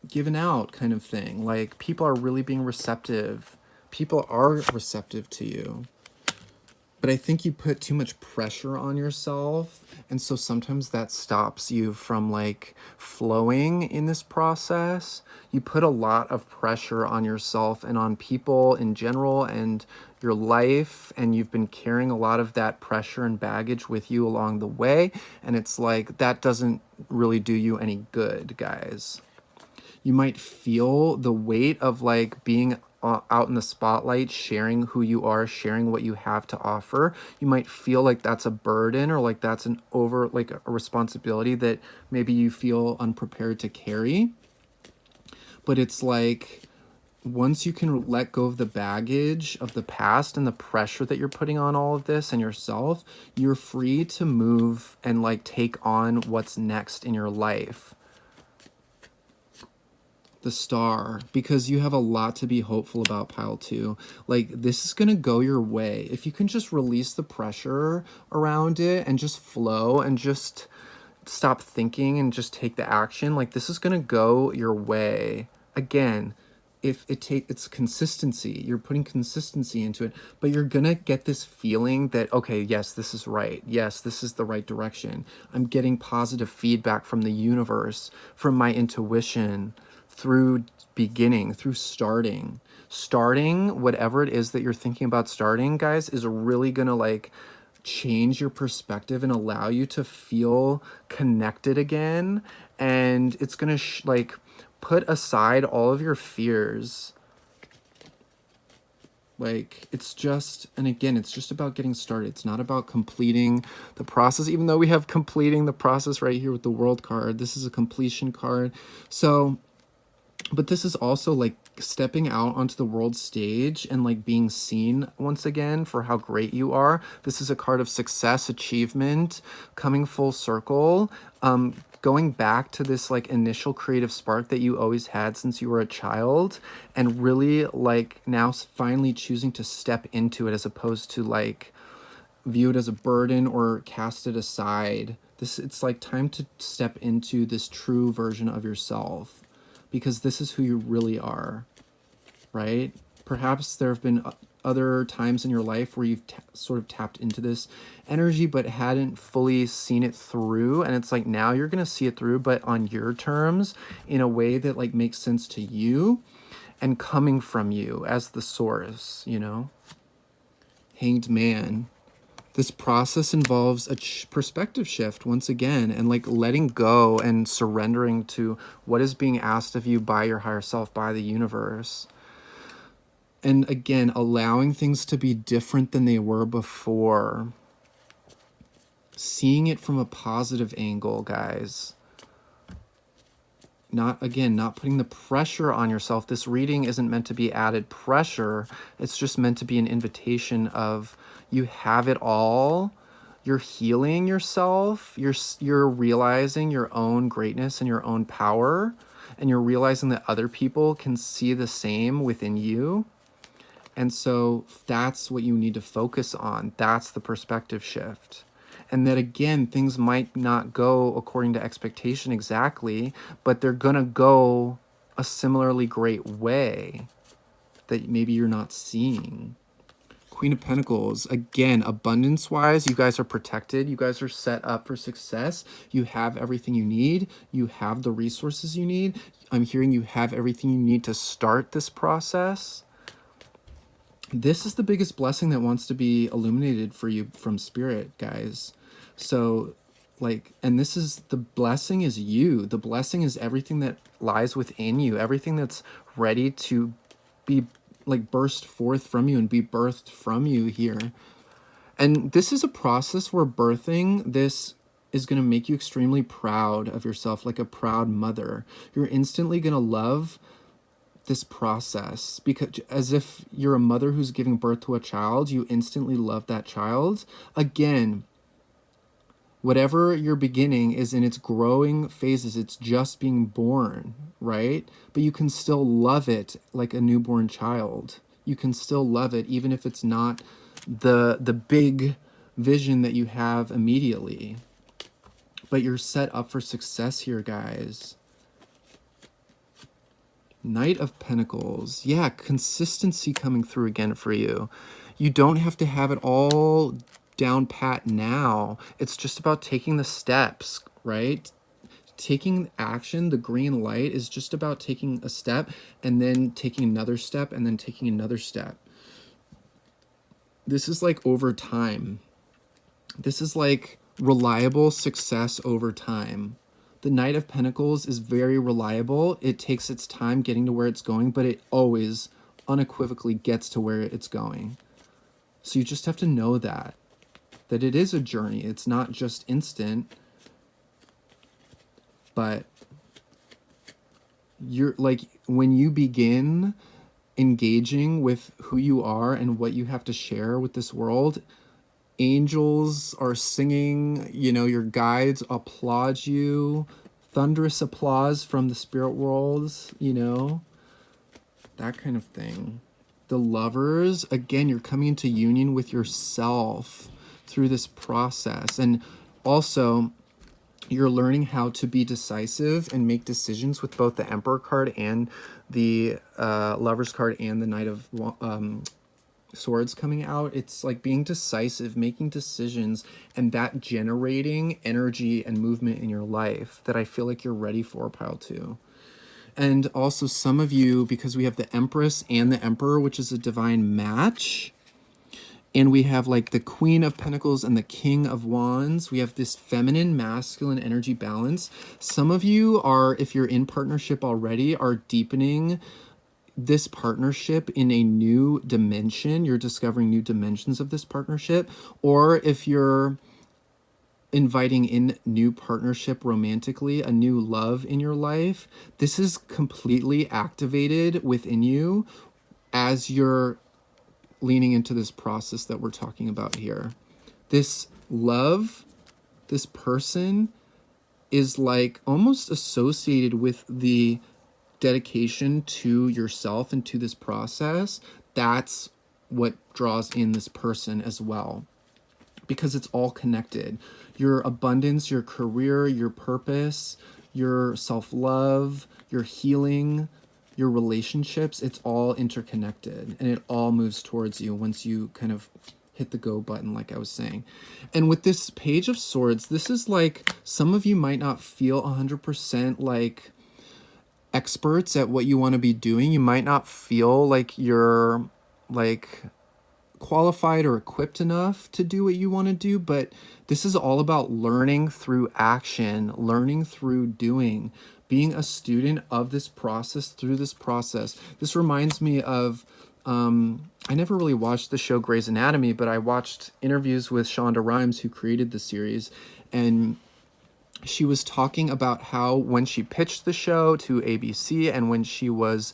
giving out, kind of thing. Like people are really being receptive. People are receptive to you. But I think you put too much pressure on yourself. And so sometimes that stops you from like flowing in this process. You put a lot of pressure on yourself and on people in general and your life. And you've been carrying a lot of that pressure and baggage with you along the way. And it's like, that doesn't really do you any good, guys. You might feel the weight of like being out in the spotlight, sharing who you are, sharing what you have to offer. You might feel like that's a burden or like that's an like a responsibility that maybe you feel unprepared to carry. But it's like once you can let go of the baggage of the past and the pressure that you're putting on all of this and yourself, you're free to move and like take on what's next in your life. The Star, because you have a lot to be hopeful about, pile 2. Like this is gonna go your way if you can just release the pressure around it and just flow and just stop thinking and just take the action. Like this is gonna go your way. Again, if it's consistency, you're putting consistency into it, but you're gonna get this feeling that, okay, yes, this is right. Yes, this is the right direction. I'm getting positive feedback from the universe, from my intuition, through beginning, through starting whatever it is that you're thinking about starting, guys, is really gonna like change your perspective and allow you to feel connected again. And it's gonna like put aside all of your fears. Like it's just, and again, it's just about getting started. It's not about completing the process, even though we have completing the process right here with the World card. This is a completion card. So but this is also like stepping out onto the world stage and like being seen once again for how great you are. This is a card of success, achievement, coming full circle, going back to this like initial creative spark that you always had since you were a child, and really like now finally choosing to step into it as opposed to like view it as a burden or cast it aside. It's like time to step into this true version of yourself, because this is who you really are, right? Perhaps there have been other times in your life where you've sort of tapped into this energy but hadn't fully seen it through, and it's like now you're gonna see it through, but on your terms, in a way that like makes sense to you. and coming from you as the source, you know? Hanged Man. This process involves a perspective shift once again, and like letting go and surrendering to what is being asked of you by your higher self, by the universe. And again, allowing things to be different than they were before. Seeing it from a positive angle, guys. Not putting the pressure on yourself. This reading isn't meant to be added pressure. It's just meant to be an invitation of you have it all. You're healing yourself. You're realizing your own greatness and your own power. And you're realizing that other people can see the same within you. And so that's what you need to focus on. That's the perspective shift. And that again, things might not go according to expectation exactly, but they're gonna go a similarly great way that maybe you're not seeing. Queen of Pentacles, again, abundance-wise, you guys are protected. You guys are set up for success. You have everything you need. You have the resources you need. I'm hearing you have everything you need to start this process. This is the biggest blessing that wants to be illuminated for you from Spirit, guys. So, like, and this is, the blessing is you. The blessing is everything that lies within you, everything that's ready to be, like, burst forth from you and be birthed from you here. And this is a process where birthing this is going to make you extremely proud of yourself, like a proud mother. You're instantly going to love this process, because as if you're a mother who's giving birth to a child, you instantly love that child. Again, whatever you're beginning is in its growing phases. It's just being born, right? But you can still love it like a newborn child. You can still love it even if it's not the big vision that you have immediately. But you're set up for success here, guys. Knight of Pentacles. Yeah, consistency coming through again for you. You don't have to have it all down pat now. It's just about taking the steps, right? Taking action, the green light is just about taking a step and then taking another step and then taking another step. This is like over time. This is like reliable success over time. The Knight of Pentacles is very reliable. It takes its time getting to where it's going, but it always unequivocally gets to where it's going. So you just have to know that it is a journey. It's not just instant, but you're like, when you begin engaging with who you are and what you have to share with this world, angels are singing, you know, your guides applaud you, thunderous applause from the spirit worlds, you know, that kind of thing. The Lovers, again, you're coming into union with yourself through this process. And also, you're learning how to be decisive and make decisions with both the Emperor card and the Lovers card and the Knight of Swords coming out. It's like being decisive, making decisions, and that generating energy and movement in your life that I feel like you're ready for, pile 2. And also some of you, because we have the Empress and the Emperor, which is a divine match, and we have like the Queen of Pentacles and the King of Wands. We have this feminine, masculine energy balance. Some of you are, if you're in partnership already, are deepening this partnership in a new dimension. You're discovering new dimensions of this partnership. Or if you're inviting in new partnership romantically, a new love in your life, this is completely activated within you as you're leaning into this process that we're talking about here. This love, this person is like almost associated with the dedication to yourself and to this process. That's what draws in this person as well, because it's all connected. Your abundance, your career, your purpose, your self-love, your healing, your relationships, it's all interconnected, and it all moves towards you once you kind of hit the go button, like I was saying. And with this Page of Swords, this is like, some of you might not feel 100% like experts at what you want to be doing. You might not feel like you're like qualified or equipped enough to do what you want to do, but this is all about learning through action, learning through doing, being a student of this process through this process. This reminds me of I never really watched the show Grey's Anatomy, but I watched interviews with Shonda Rhimes, who created the series, and she was talking about how when she pitched the show to ABC and when she was,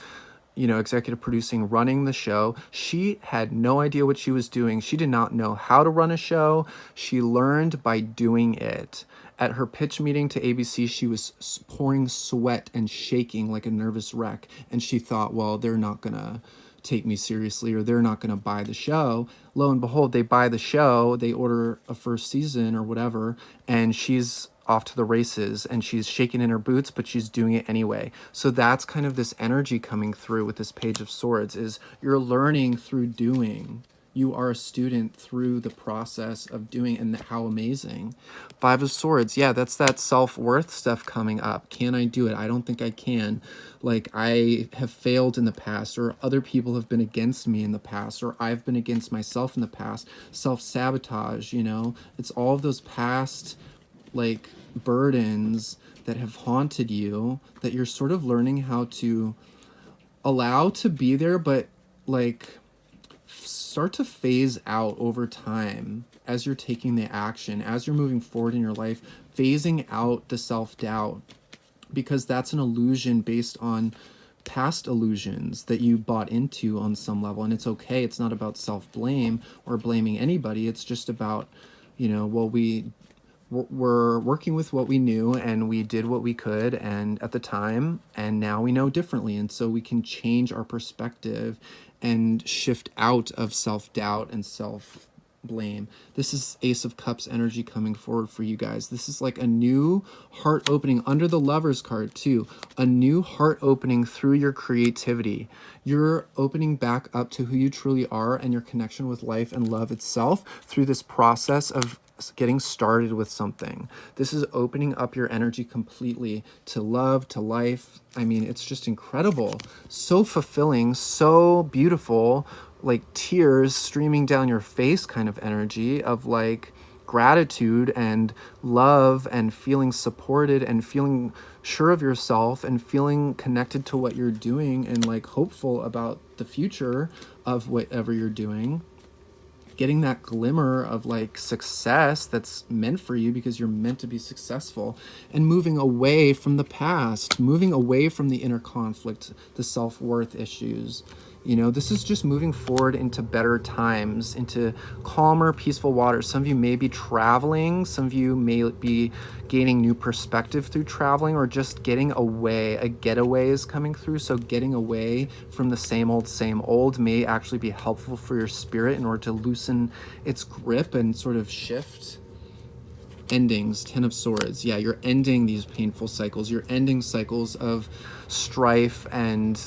executive producing, running the show, she had no idea what she was doing. She did not know how to run a show. She learned by doing it. At her pitch meeting to ABC, she was pouring sweat and shaking like a nervous wreck. And she thought, well, they're not going to take me seriously, or they're not going to buy the show. Lo and behold, they buy the show, they order a first season or whatever, and she's off to the races, and she's shaking in her boots, but she's doing it anyway. So that's kind of this energy coming through with this Page of Swords, is you're learning through doing. You are a student through the process of doing, and how amazing. Five of Swords, yeah, that's that self-worth stuff coming up. Can I do it? I don't think I can. Like, I have failed in the past, or other people have been against me in the past, or I've been against myself in the past. Self-sabotage, it's all of those past like burdens that have haunted you that you're sort of learning how to allow to be there, but like start to phase out over time as you're taking the action, as you're moving forward in your life, phasing out the self-doubt, because that's an illusion based on past illusions that you bought into on some level. And it's okay. It's not about self-blame or blaming anybody. It's just about, well, we're working with what we knew, and we did what we could and at the time, and now we know differently, and so we can change our perspective and shift out of self-doubt and self-blame. This is Ace of Cups energy coming forward for you guys. This is like a new heart opening under the Lovers card too, a new heart opening through your creativity. You're opening back up to who you truly are and your connection with life and love itself through this process of getting started with something. This is opening up your energy completely to love, to life. I mean, it's just incredible. So fulfilling, so beautiful, like tears streaming down your face kind of energy of like gratitude and love and feeling supported and feeling sure of yourself and feeling connected to what you're doing and like hopeful about the future of whatever you're doing. Getting that glimmer of like success that's meant for you because you're meant to be successful, and moving away from the past, moving away from the inner conflict, the self-worth issues. This is just moving forward into better times, into calmer, peaceful waters. Some of you may be traveling. Some of you may be gaining new perspective through traveling, or just getting away. A getaway is coming through. So getting away from the same old may actually be helpful for your spirit in order to loosen its grip and sort of shift. Endings, Ten of Swords. Yeah, you're ending these painful cycles. You're ending cycles of strife and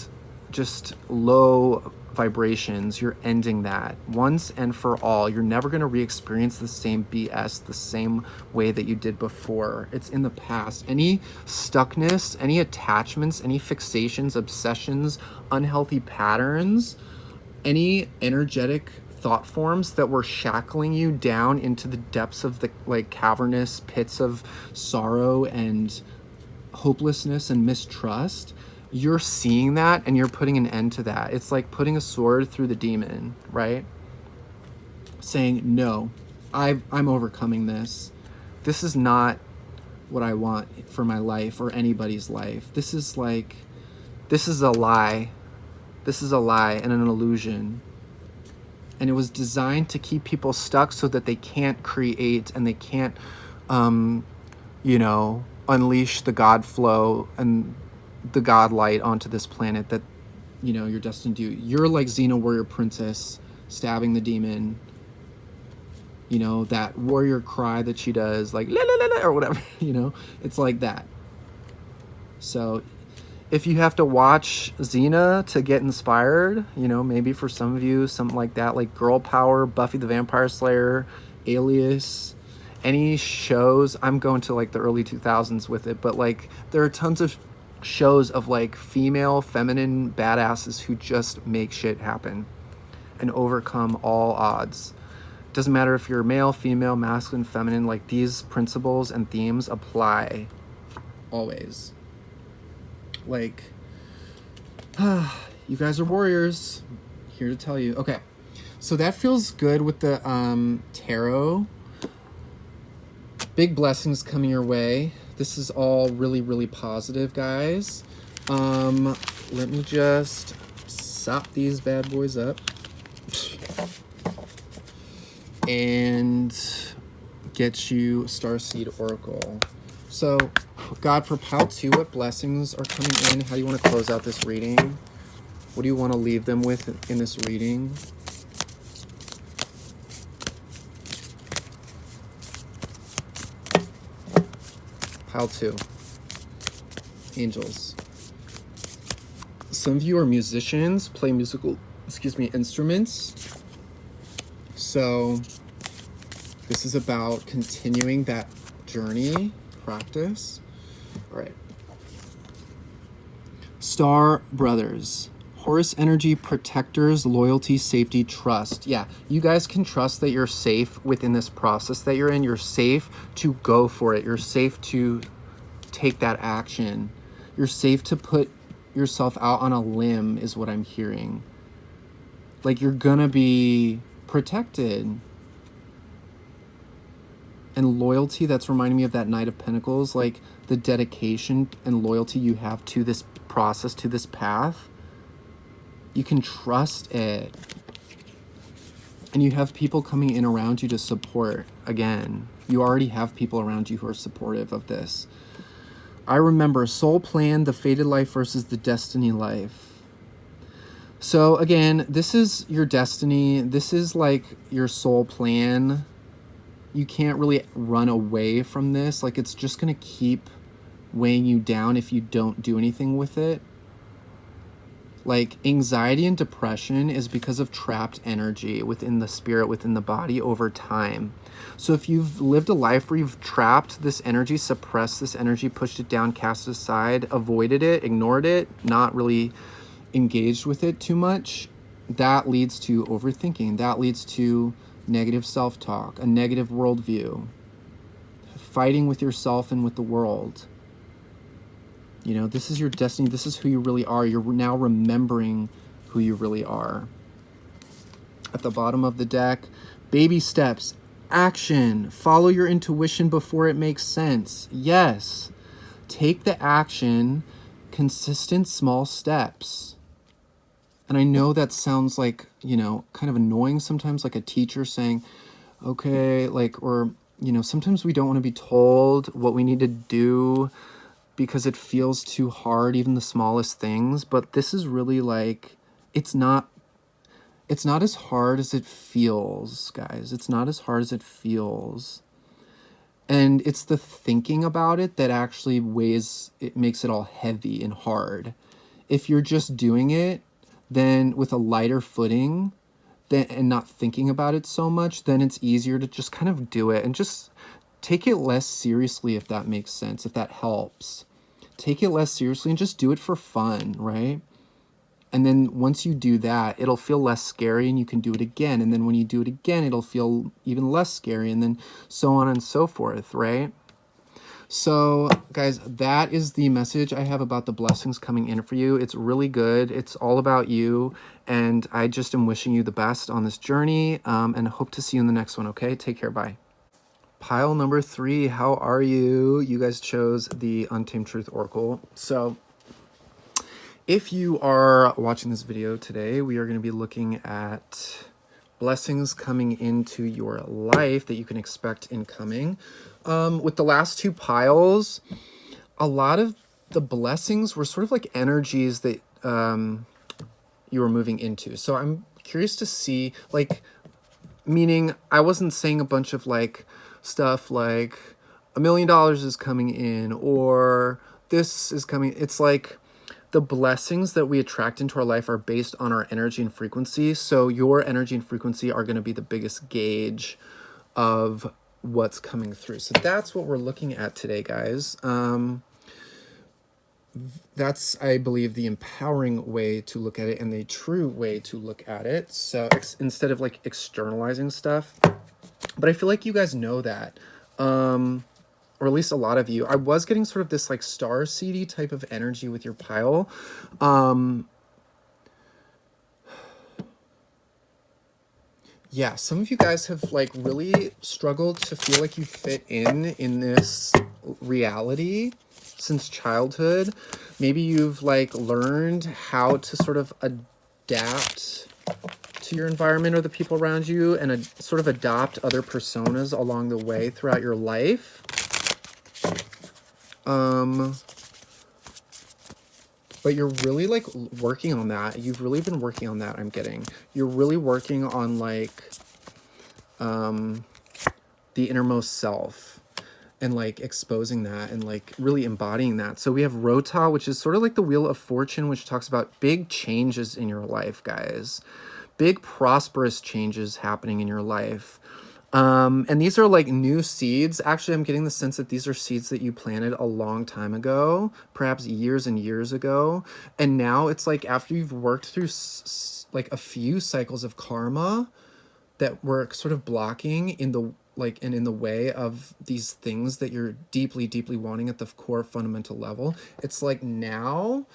just low vibrations. You're ending that once and for all. You're never going to re-experience the same BS the same way that you did before. It's in the past. Any stuckness, any attachments, any fixations, obsessions, unhealthy patterns, any energetic thought forms that were shackling you down into the depths of the like cavernous pits of sorrow and hopelessness and mistrust, you're seeing that and you're putting an end to that. It's like putting a sword through the demon, right? Saying, no, I'm overcoming this. This is not what I want for my life or anybody's life. This is a lie. This is a lie and an illusion. And it was designed to keep people stuck so that they can't create and they can't, unleash the God flow and the God light onto this planet that, you're destined to do. You're like Xena warrior princess stabbing the demon, that warrior cry that she does, like, la, la, la, la, or whatever, it's like that. So if you have to watch Xena to get inspired, maybe for some of you, something like that, like Girl Power, Buffy the Vampire Slayer, Alias, any shows, I'm going to like the early 2000s with it, but like there are tons of shows of like female, feminine badasses who just make shit happen and overcome all odds. Doesn't matter if you're male, female, masculine, feminine, like these principles and themes apply always. Like, you guys are warriors. Here to tell you. Okay, so that feels good with the tarot. Big blessings coming your way. This is all really, really positive, guys. Let me just sop these bad boys up and get you Starseed Oracle. So, God, for pile 2, what blessings are coming in? How do you want to close out this reading? What do you want to leave them with in this reading? Pile 2. Angels. Some of you are musicians, play musical, instruments. So this is about continuing that journey, practice. All right. Star Brothers. Horus energy, protectors, loyalty, safety, trust. Yeah, you guys can trust that you're safe within this process that you're in. You're safe to go for it. You're safe to take that action. You're safe to put yourself out on a limb is what I'm hearing. Like you're gonna be protected. And loyalty, that's reminding me of that Knight of Pentacles, like the dedication and loyalty you have to this process, to this path. You can trust it. And you have people coming in around you to support. Again, you already have people around you who are supportive of this. I remember soul plan, the fated life versus the destiny life. So again, this is your destiny. This is like your soul plan. You can't really run away from this. Like it's just going to keep weighing you down if you don't do anything with it. Like anxiety and depression is because of trapped energy within the spirit, within the body over time. So if you've lived a life where you've trapped this energy, suppressed this energy, pushed it down, cast it aside, avoided it, ignored it, not really engaged with it too much, that leads to overthinking. That leads to negative self-talk, a negative worldview, fighting with yourself and with the world. You know, this is your destiny. This is who you really are. You're now remembering who you really are. At the bottom of the deck, baby steps, action. Follow your intuition before it makes sense. Yes. Take the action, consistent small steps. And I know that sounds like, you know, kind of annoying sometimes, like a teacher saying, okay, like, or, you know, sometimes we don't want to be told what we need to do because it feels too hard, even the smallest things. But this is really like, it's not as hard as it feels, guys. It's not as hard as it feels. And it's the thinking about it that actually it makes it all heavy and hard. If you're just doing it, then with a lighter footing and not thinking about it so much, then it's easier to just kind of do it and just take it less seriously, if that makes sense, if that helps. Take it less seriously and just do it for fun, right? And then once you do that, it'll feel less scary and you can do it again. And then when you do it again, it'll feel even less scary, and then so on and so forth, right? So guys, that is the message I have about the blessings coming in for you. It's really good. It's all about you. And I just am wishing you the best on this journey, and hope to see you in the next one. Okay, take care. Bye. Pile number 3. How are you? You guys chose the Untamed Truth Oracle. So if you are watching this video today, we are going to be looking at blessings coming into your life that you can expect incoming. With the last 2 piles, a lot of the blessings were sort of like energies that you were moving into. So I'm curious to see, like, meaning I wasn't saying a bunch of like stuff like $1 million is coming in or this is coming. It's like the blessings that we attract into our life are based on our energy and frequency. So your energy and frequency are going to be the biggest gauge of what's coming through. So that's what we're looking at today, guys. that's, I believe, the empowering way to look at it and the true way to look at it. So instead of like externalizing stuff, but I feel like you guys know that, or at least a lot of you. I was getting sort of this like star seedy type of energy with your pile. Yeah, some of you guys have like really struggled to feel like you fit in this reality since childhood. Maybe you've like learned how to sort of adapt to your environment or the people around you, and sort of adopt other personas along the way throughout your life. But you're really like working on that. You've really been working on that, I'm getting. You're really working on like the innermost self, and like exposing that and like really embodying that. So we have Rota, which is sort of like the Wheel of Fortune, which talks about big changes in your life, guys. Big prosperous changes happening in your life. And these are like new seeds. Actually, I'm getting the sense that these are seeds that you planted a long time ago, perhaps years and years ago. And now it's like after you've worked through like a few cycles of karma that were sort of blocking in the like and in the way of these things that you're deeply, deeply wanting at the core fundamental level. It's like now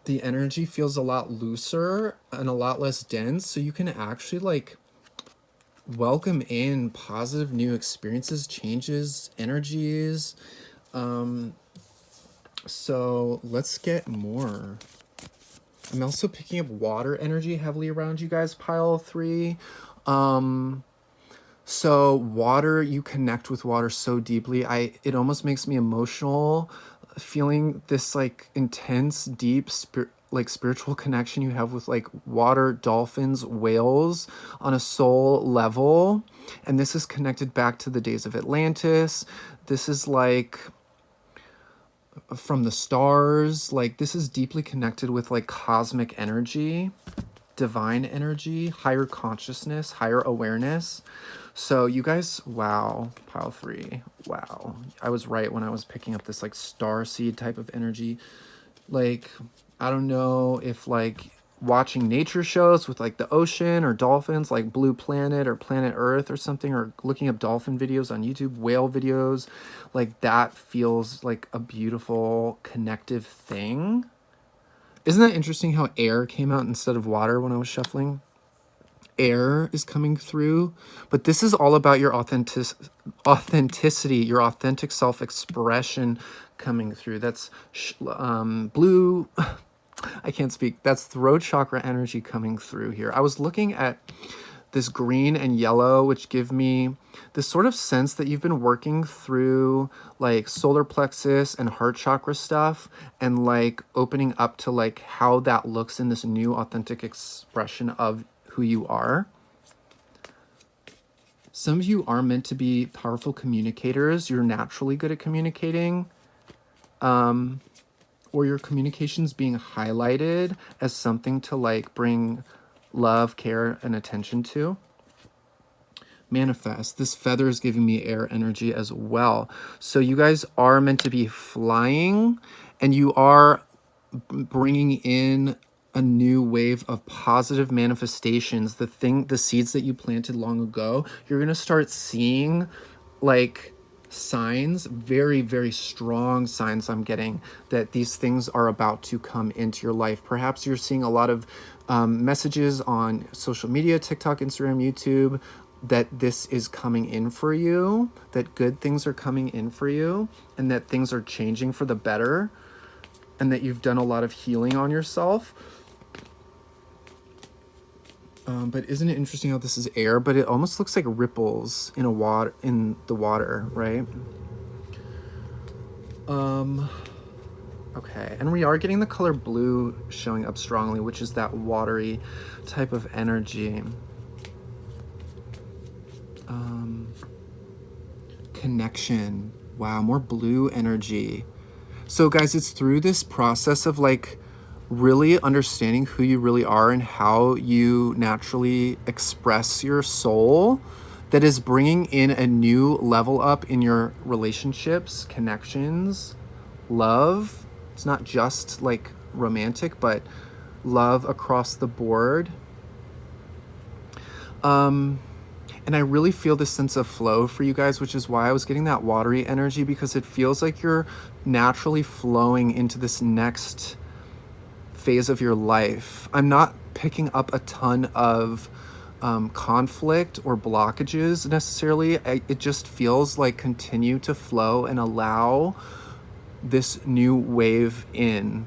the energy feels a lot looser and a lot less dense. So you can actually like welcome in positive new experiences, changes, energies. So let's get more. I'm also picking up water energy heavily around you guys, pile 3. So water, you connect with water so deeply. It almost makes me emotional, feeling this like intense, deep spiritual connection you have with like water, dolphins, whales on a soul level. And this is connected back to the days of Atlantis. This is like from the stars. Like this is deeply connected with like cosmic energy, divine energy, higher consciousness, higher awareness. So you guys, wow, pile 3, wow. I was right when I was picking up this like star seed type of energy. Like, I don't know if like watching nature shows with like the ocean or dolphins, like Blue Planet or Planet Earth or something, or looking up dolphin videos on YouTube, whale videos, like that feels like a beautiful connective thing. Isn't that interesting how air came out instead of water when I was shuffling? Air is coming through, but this is all about your authenticity, your authentic self-expression coming through. That's blue. I can't speak. That's throat chakra energy coming through here. I was looking at this green and yellow, which give me this sort of sense that you've been working through like solar plexus and heart chakra stuff, and like opening up to like how that looks in this new authentic expression of who you are. Some of you are meant to be powerful communicators. You're naturally good at communicating. Or your communication's being highlighted as something to like bring love, care, and attention to. Manifest. This feather is giving me air energy as well. So you guys are meant to be flying, and you are bringing in a new wave of positive manifestations. The seeds that you planted long ago, you're going to start seeing like signs, very, very strong signs I'm getting that these things are about to come into your life. Perhaps you're seeing a lot of messages on social media, TikTok, Instagram, YouTube, that this is coming in for you, that good things are coming in for you, and that things are changing for the better, and that you've done a lot of healing on yourself. But isn't it interesting how this is air, but it almost looks like ripples in the water, right? Okay, and we are getting the color blue showing up strongly, which is that watery type of energy. Connection. Wow, more blue energy. So guys, it's through this process of like really understanding who you really are and how you naturally express your soul that is bringing in a new level up in your relationships, connections, love. It's not just like romantic, but love across the board. And I really feel this sense of flow for you guys, which is why I was getting that watery energy, because it feels like you're naturally flowing into this next phase of your life. I'm not picking up a ton of conflict or blockages necessarily. It just feels like continue to flow and allow this new wave in,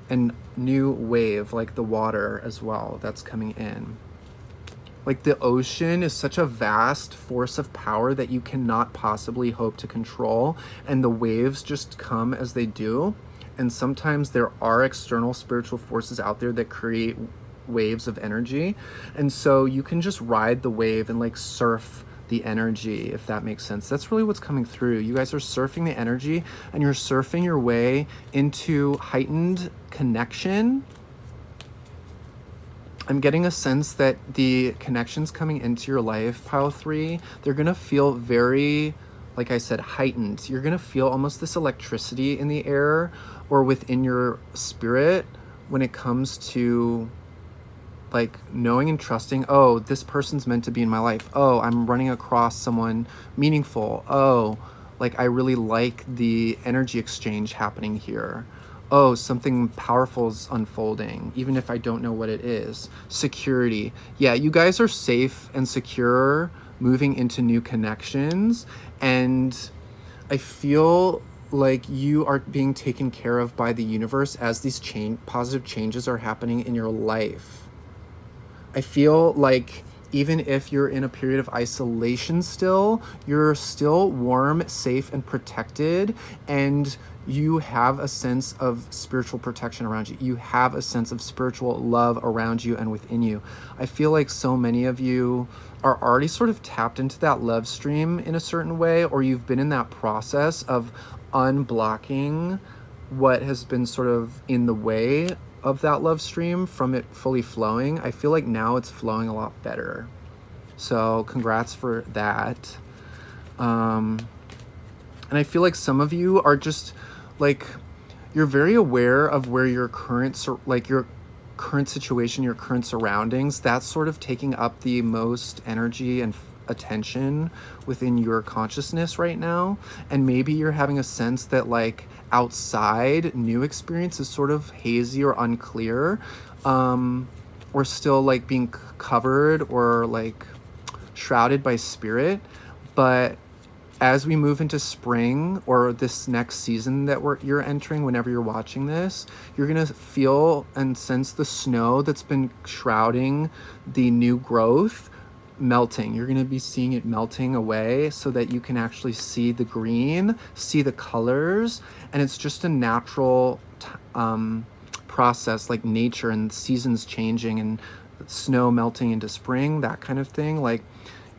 and new wave like the water as well that's coming in. Like the ocean is such a vast force of power that you cannot possibly hope to control, and the waves just come as they do. And sometimes there are external spiritual forces out there that create waves of energy, and so you can just ride the wave and like surf the energy, if that makes sense. That's really what's coming through. You guys are surfing the energy, and you're surfing your way into heightened connection. I'm getting a sense that the connections coming into your life, pile 3, they're going to feel very, like I said, heightened. You're going to feel almost this electricity in the air or within your spirit when it comes to like knowing and trusting, oh, this person's meant to be in my life. Oh, I'm running across someone meaningful. Oh, like I really like the energy exchange happening here. Oh, something powerful is unfolding, even if I don't know what it is. Security. Yeah, you guys are safe and secure moving into new connections. And I feel like you are being taken care of by the universe as these positive changes are happening in your life. I feel like even if you're in a period of isolation still, you're still warm, safe, and protected, and you have a sense of spiritual protection around you. You have a sense of spiritual love around you and within you. I feel like so many of you are already sort of tapped into that love stream in a certain way, or you've been in that process of unblocking what has been sort of in the way of that love stream from it fully flowing. I feel like now it's flowing a lot better. So congrats for that. And I feel like some of you are just like, you're very aware of where your current, like your current situation, your current surroundings, that's sort of taking up the most energy and attention within your consciousness right now. And maybe you're having a sense that like outside new experience is sort of hazy or unclear, or still like being covered or like shrouded by spirit. But as we move into spring or this next season that you're entering, whenever you're watching this, you're gonna feel and sense the snow that's been shrouding the new growth melting. You're gonna be seeing it melting away so that you can actually see the green, see the colors, and it's just a natural process, like nature and seasons changing and snow melting into spring, that kind of thing. Like,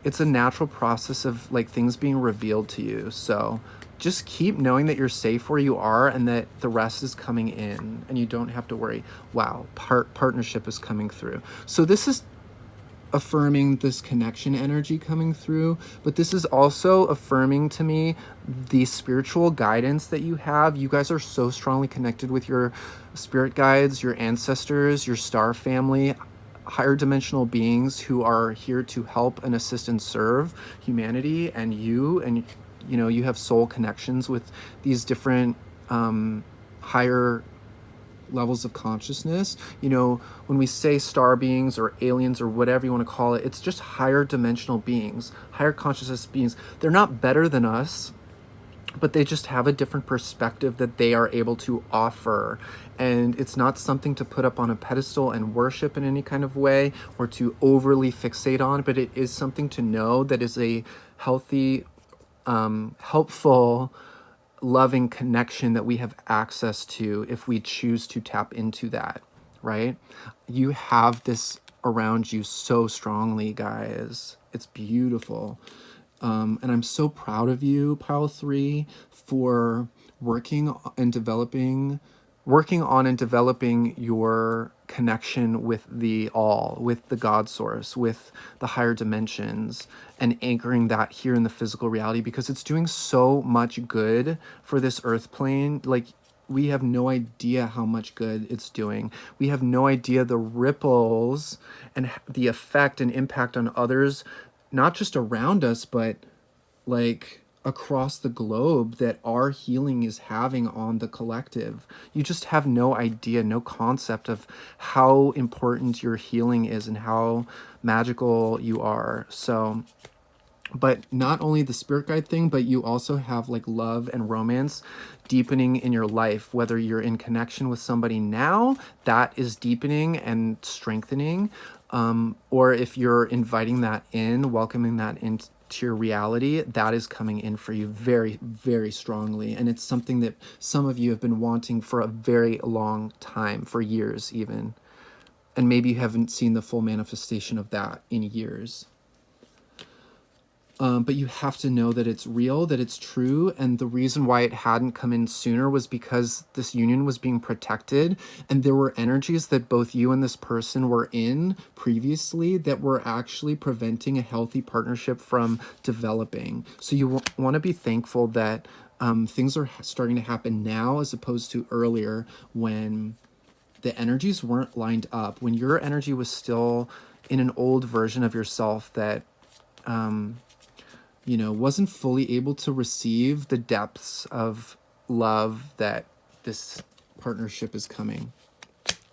it's a natural process of like things being revealed to you. So just keep knowing that you're safe where you are and that the rest is coming in and you don't have to worry. Wow, partnership is coming through. So this is affirming this connection energy coming through, but this is also affirming to me the spiritual guidance that you have. You guys are so strongly connected with your spirit guides, your ancestors, your star family, higher dimensional beings who are here to help and assist and serve humanity and you. And you know, you have soul connections with these different higher levels of consciousness. You know, when we say star beings or aliens or whatever you want to call it, it's just higher dimensional beings, higher consciousness beings. They're not better than us, but they just have a different perspective that they are able to offer. And it's not something to put up on a pedestal and worship in any kind of way or to overly fixate on, but it is something to know that is a healthy, helpful, loving connection that we have access to if we choose to tap into that, right? You have this around you so strongly, guys. It's beautiful. And I'm so proud of you, Pile 3, for working on and developing your connection with the all, with the God source, with the higher dimensions, and anchoring that here in the physical reality, because it's doing so much good for this earth plane. Like, we have no idea how much good it's doing. We have no idea the ripples and the effect and impact on others, not just around us, but like across the globe, that our healing is having on the collective. You just have no idea, no concept of how important your healing is and how magical you are. So, but not only the spirit guide thing, but you also have like love and romance deepening in your life. Whether you're in connection with somebody now, that is deepening and strengthening, or if you're inviting that in, welcoming that into your reality, that is coming in for you very, very strongly. And it's something that some of you have been wanting for a very long time, for years even. And maybe you haven't seen the full manifestation of that in years. But you have to know that it's real, that it's true. And the reason why it hadn't come in sooner was because this union was being protected. And there were energies that both you and this person were in previously that were actually preventing a healthy partnership from developing. So you want to be thankful that things are starting to happen now as opposed to earlier, when the energies weren't lined up, when your energy was still in an old version of yourself that wasn't fully able to receive the depths of love that this partnership is coming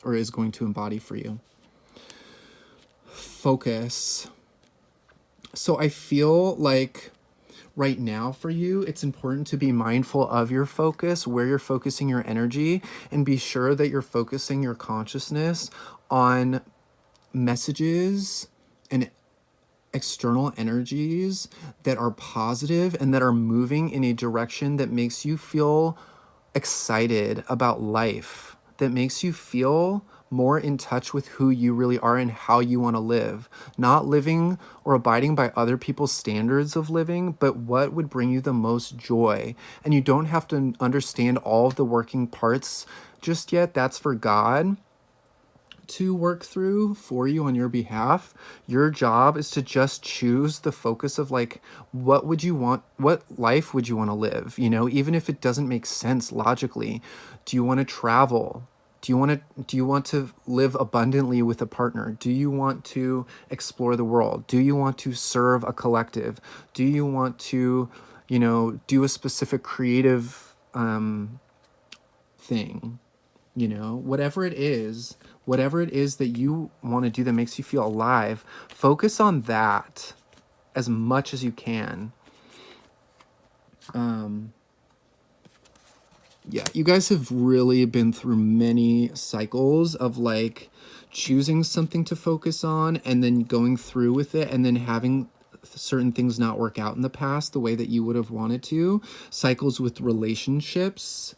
or is going to embody for you. Focus. So I feel like right now for you, it's important to be mindful of your focus, where you're focusing your energy, and be sure that you're focusing your consciousness on messages and external energies that are positive and that are moving in a direction that makes you feel excited about life, that makes you feel more in touch with who you really are and how you want to live. Not living or abiding by other people's standards of living, but what would bring you the most joy. And you don't have to understand all of the working parts just yet. That's for God to work through for you on your behalf. Your job is to just choose the focus of like, what would you want, what life would you want to live, even if it doesn't make sense logically. Do you want to travel? Do you want to live abundantly with a partner? Do you want to explore the world? Do you want to serve a collective? Do you want to do a specific creative thing? Whatever it is that you want to do that makes you feel alive, focus on that as much as you can. Yeah, you guys have really been through many cycles of like choosing something to focus on and then going through with it and then having certain things not work out in the past the way that you would have wanted to. Cycles with relationships.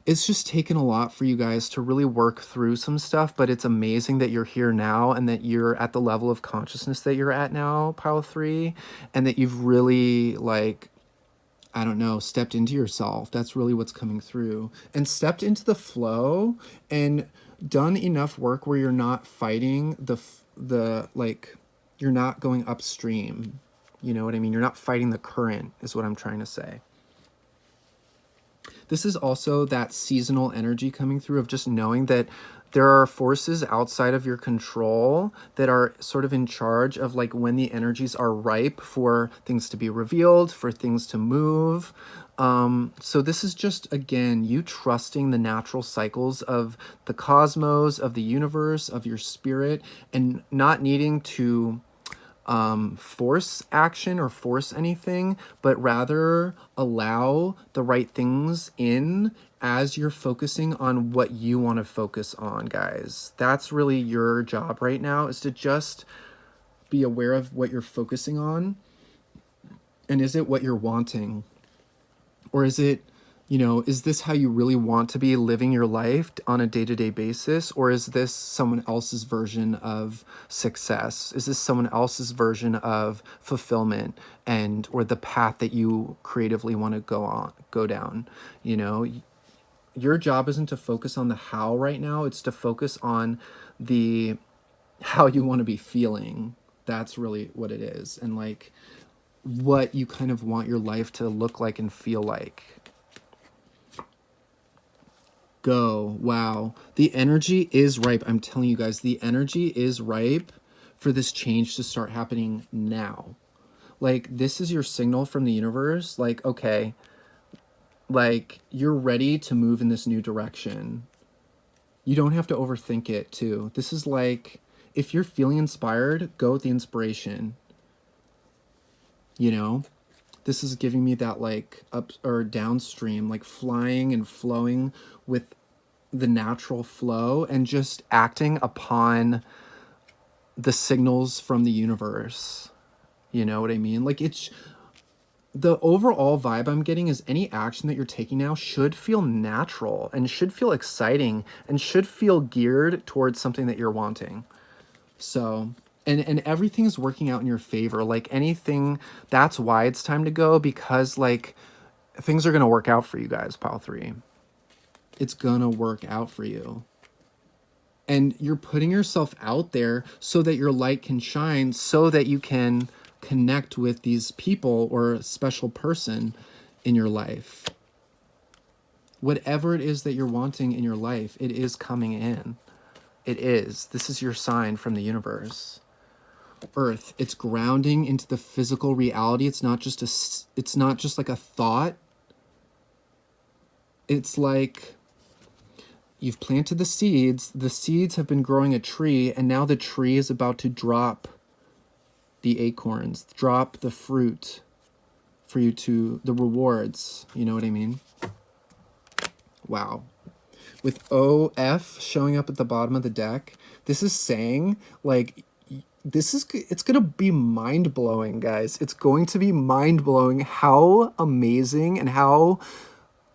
It's just taken a lot for you guys to really work through some stuff, but it's amazing that you're here now and that you're at the level of consciousness that you're at now, Pile 3, and that you've really, stepped into yourself. That's really what's coming through. And stepped into the flow and done enough work where you're not fighting you're not going upstream. You know what I mean? You're not fighting the current, is what I'm trying to say. This is also that seasonal energy coming through of just knowing that there are forces outside of your control that are sort of in charge of like when the energies are ripe for things to be revealed, for things to move. So this is just, again, you trusting the natural cycles of the cosmos, of the universe, of your spirit, and not needing to force action or force anything, but rather allow the right things in as you're focusing on what you want to focus on, guys. That's really your job right now, is to just be aware of what you're focusing on. And is it what you're wanting? Or is it, is this how you really want to be living your life on a day-to-day basis? Or is this someone else's version of success? Is this someone else's version of fulfillment or the path that you creatively want to go down? Your job isn't to focus on the how right now. It's to focus on the how you want to be feeling. That's really what it is. And like what you kind of want your life to look like and feel like. Go. Wow. The energy is ripe. I'm telling you guys, the energy is ripe for this change to start happening now. Like, this is your signal from the universe. Like, okay, like, you're ready to move in this new direction. You don't have to overthink it, too. This is like, if you're feeling inspired, go with the inspiration. You know? This is giving me that, like, up or downstream, like, flying and flowing with the natural flow and just acting upon the signals from the universe. You know what I mean? Like, it's the overall vibe I'm getting is any action that you're taking now should feel natural and should feel exciting and should feel geared towards something that you're wanting. So, and everything is working out in your favor. Like, anything, that's why it's time to go, because like things are going to work out for you guys, pile 3. It's going to work out for you. And you're putting yourself out there so that your light can shine, so that you can connect with these people or a special person in your life. Whatever it is that you're wanting in your life, it is coming in. It is. This is your sign from the universe. Earth, it's grounding into the physical reality. It's not just like a thought. It's like you've planted the seeds have been growing a tree, and now the tree is about to drop the acorns, drop the fruit for you to, the rewards. You know what I mean? Wow. With OF showing up at the bottom of the deck, this is saying, like, it's going to be mind-blowing, guys. It's going to be mind-blowing how amazing and how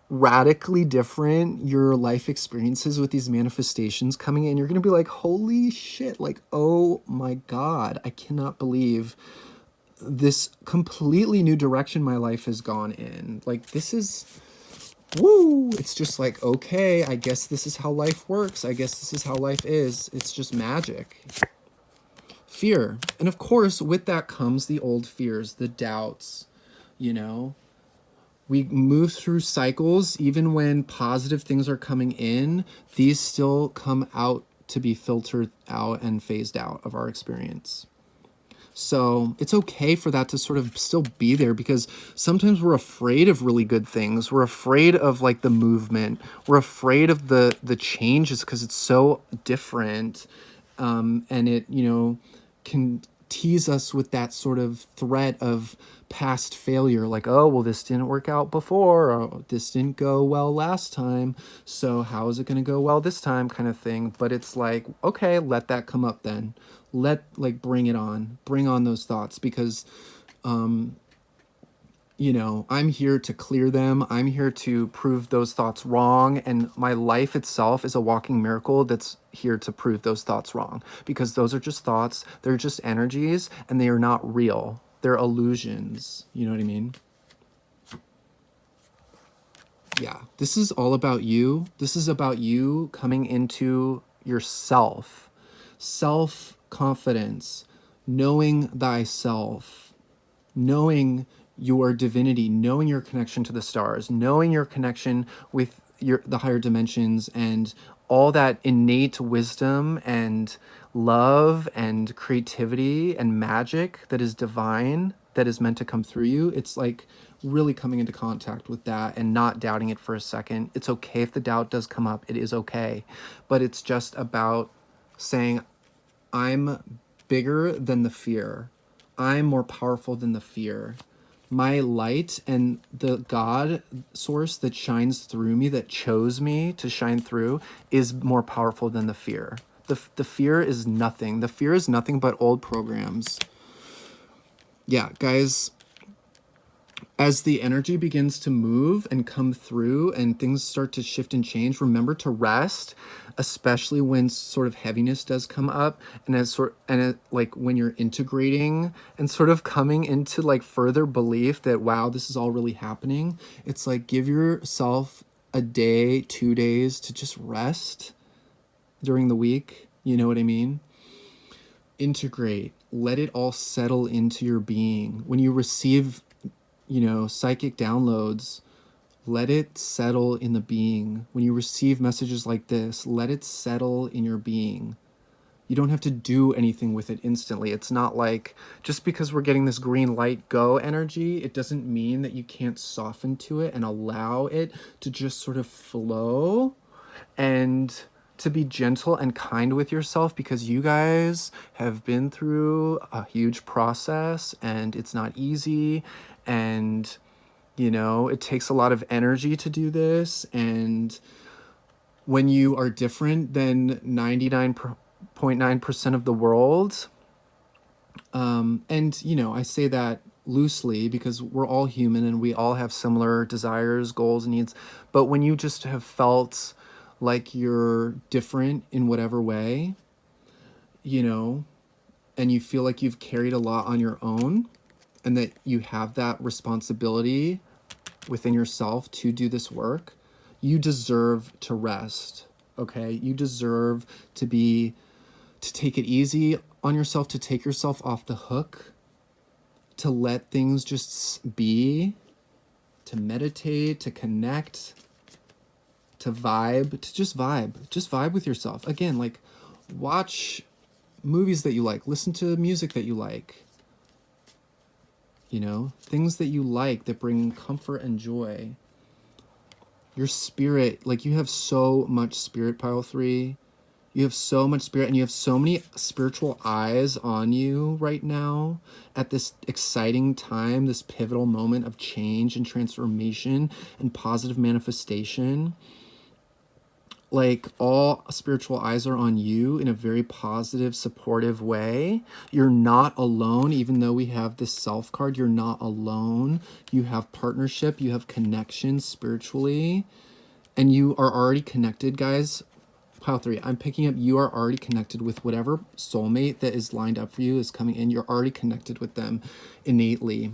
radically different your life experiences with these manifestations coming in. You're going to be like, holy shit, like, oh my God, I cannot believe this completely new direction my life has gone in. Like, this is, woo, it's just like, okay, I guess this is how life works. I guess this is how life is. It's just magic. Fear. And of course, with that comes the old fears, the doubts, you know. We move through cycles. Even when positive things are coming in, these still come out to be filtered out and phased out of our experience. So it's okay for that to sort of still be there, because sometimes we're afraid of really good things. We're afraid of like the movement. We're afraid of the changes because it's so different. And it, you know, can tease us with that sort of threat of past failure, like, oh, well, this didn't work out before, or this didn't go well last time, so how is it going to go well this time, kind of thing. But it's like, okay, let that come up then. Bring it on. Bring on those thoughts, because you know, I'm here to clear them. I'm here to prove those thoughts wrong. And my life itself is a walking miracle that's here to prove those thoughts wrong, because those are just thoughts. They're just energies, and they are not real. They're illusions. You know what I mean? Yeah. This is all about you. This is about you coming into yourself. Self-confidence. Knowing thyself. Knowing your divinity, knowing your connection to the stars, knowing your connection with the higher dimensions, and all that innate wisdom and love and creativity and magic that is divine, that is meant to come through you. It's like really coming into contact with that and not doubting it for a second. It's okay if the doubt does come up. It is okay. But it's just about saying, I'm bigger than the fear. I'm more powerful than the fear. My light and the God source that shines through me, that chose me to shine through, is more powerful than the fear. The fear is nothing. The fear is nothing but old programs. Yeah, guys, as the energy begins to move and come through and things start to shift and change, remember to rest, especially when sort of heaviness does come up, and like when you're integrating and sort of coming into like further belief that, wow, this is all really happening. It's like, give yourself a day, 2 days to just rest during the week. You know what I mean? Integrate, let it all settle into your being. When you receive, you know, psychic downloads, Let it settle in the being. When you receive messages like this, let it settle in your being. You don't have to do anything with it instantly. It's not like just because we're getting this green light go energy, it doesn't mean that you can't soften to it and allow it to just sort of flow and to be gentle and kind with yourself, because you guys have been through a huge process and it's not easy, and you know, it takes a lot of energy to do this. And when you are different than 99.9% of the world, and, you know, I say that loosely because we're all human and we all have similar desires, goals, needs. But when you just have felt like you're different in whatever way, you know, and you feel like you've carried a lot on your own and that you have that responsibility within yourself to do this work, you deserve to rest, okay? You deserve to take it easy on yourself, to take yourself off the hook, to let things just be, to meditate, to connect, to vibe, to just vibe with yourself. Again, like, watch movies that you like, listen to music that you like, you know, things that you like that bring comfort and joy. Your spirit, like, you have so much spirit, pile 3. You have so much spirit, and you have so many spiritual eyes on you right now at this exciting time, this pivotal moment of change and transformation and positive manifestation. Like, all spiritual eyes are on you in a very positive, supportive way. You're not alone, even though we have this self card. You're not alone. You have partnership, you have connection spiritually, and you are already connected, guys. Pile 3, I'm picking up, you are already connected with whatever soulmate that is lined up for you is coming in. You're already connected with them innately.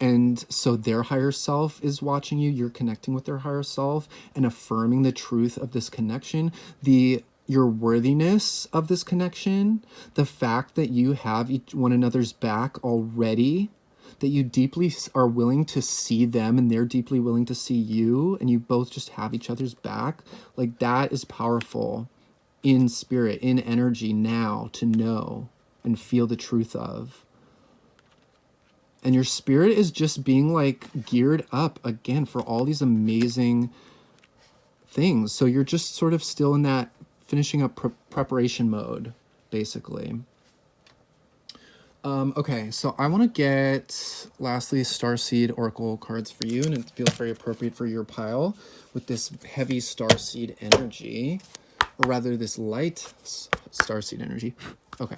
And so their higher self is watching you. You're connecting with their higher self and affirming the truth of this connection, your worthiness of this connection, the fact that you have one another's back already, that you deeply are willing to see them and they're deeply willing to see you, and you both just have each other's back. Like, that is powerful in spirit, in energy now, to know and feel the truth of. And your spirit is just being like geared up again for all these amazing things. So you're just sort of still in that finishing up preparation mode, basically. Okay, so I want to get, lastly, Starseed Oracle cards for you, and it feels very appropriate for your pile with this heavy Starseed energy, or rather this light Starseed energy. Okay.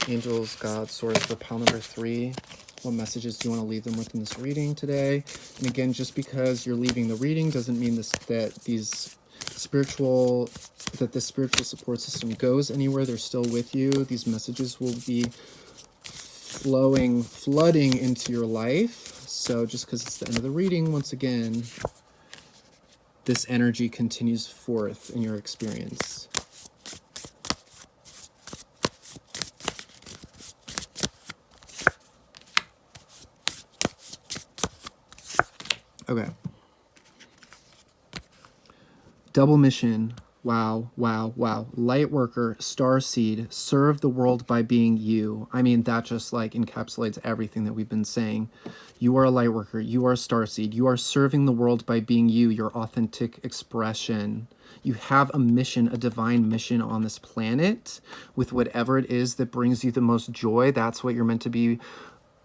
Angels, God, Source for pile number 3. What messages do you want to leave them with in this reading today? And again, just because you're leaving the reading doesn't mean that this spiritual support system goes anywhere. They're still with you. These messages will be flooding into your life. So just because it's the end of the reading, once again, this energy continues forth in your experience. Okay. Double mission. Wow, wow, wow. Light worker, starseed, serve the world by being you. I mean, that just like encapsulates everything that we've been saying. You are a light worker. You are a starseed. You are serving the world by being you, your authentic expression. You have a mission, a divine mission on this planet with whatever it is that brings you the most joy. That's what you're meant to be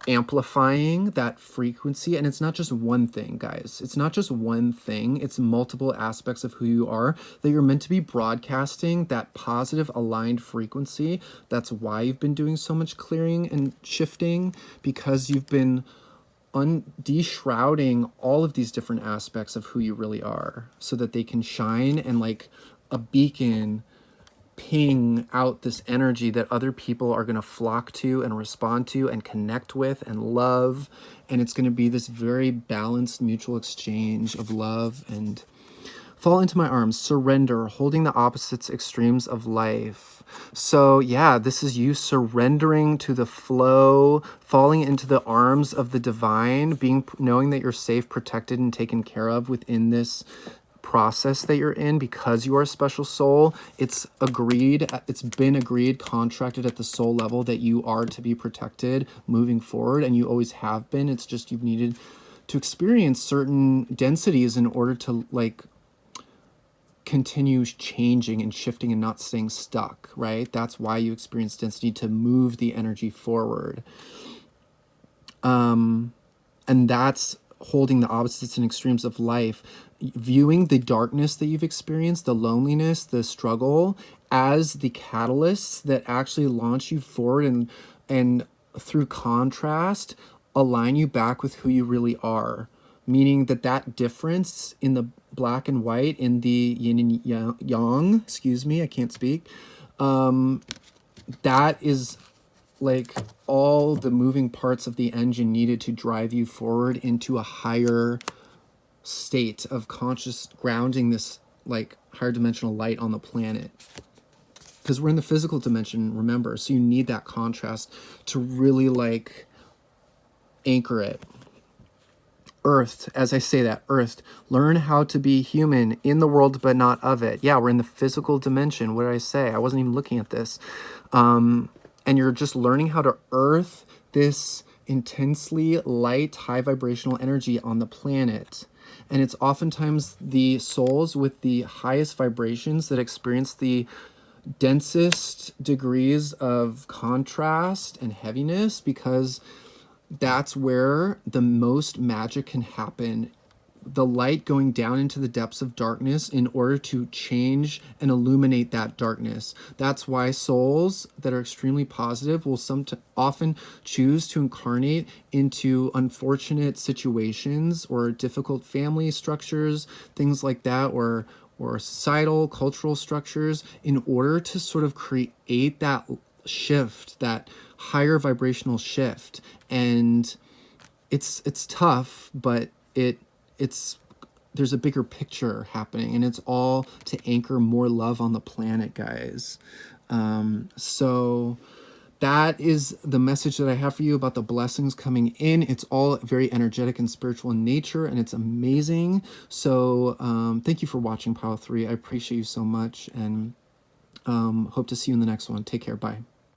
amplifying, that frequency. And it's not just one thing, guys. It's not just one thing. It's multiple aspects of who you are that you're meant to be broadcasting, that positive aligned frequency. That's why you've been doing so much clearing and shifting, because you've been de-shrouding all of these different aspects of who you really are so that they can shine and like a beacon ping out this energy that other people are going to flock to and respond to and connect with and love. And it's going to be this very balanced mutual exchange of love and Fall into my arms, surrender, holding the opposites extremes of life. So, yeah, this is you surrendering to the flow, falling into the arms of the divine, knowing that you're safe, protected, and taken care of within this process that you're in because you are a special soul. It's been agreed, contracted at the soul level that you are to be protected moving forward, and you always have been. It's just you've needed to experience certain densities in order to like continue changing and shifting and not staying stuck, right? That's why you experience density, to move the energy forward. And that's holding the opposites and extremes of life, viewing the darkness that you've experienced, the loneliness, the struggle, as the catalysts that actually launch you forward, and through contrast align you back with who you really are, meaning that that difference in the black and white, in the yin and yang, excuse me, I can't speak, that is like all the moving parts of the engine needed to drive you forward into a higher state of conscious grounding, this like higher dimensional light on the planet, because we're in the physical dimension, remember, so you need that contrast to really like anchor it. Earth, as I say that, Earth, learn how to be human in the world but not of it. Yeah, we're in the physical dimension. What did I say? I wasn't even looking at this. And you're just learning how to earth this intensely light, high vibrational energy on the planet. And it's oftentimes the souls with the highest vibrations that experience the densest degrees of contrast and heaviness, because that's where the most magic can happen. The light going down into the depths of darkness in order to change and illuminate that darkness. That's why souls that are extremely positive will often choose to incarnate into unfortunate situations or difficult family structures, things like that, or societal, cultural structures, in order to sort of create that shift, that higher vibrational shift. And it's tough, but it's there's a bigger picture happening, and it's all to anchor more love on the planet, guys. So that is the message that I have for you about the blessings coming in. It's all very energetic and spiritual in nature, and it's amazing. So thank you for watching Pile 3. I appreciate you so much, and hope to see you in the next one. Take care. Bye.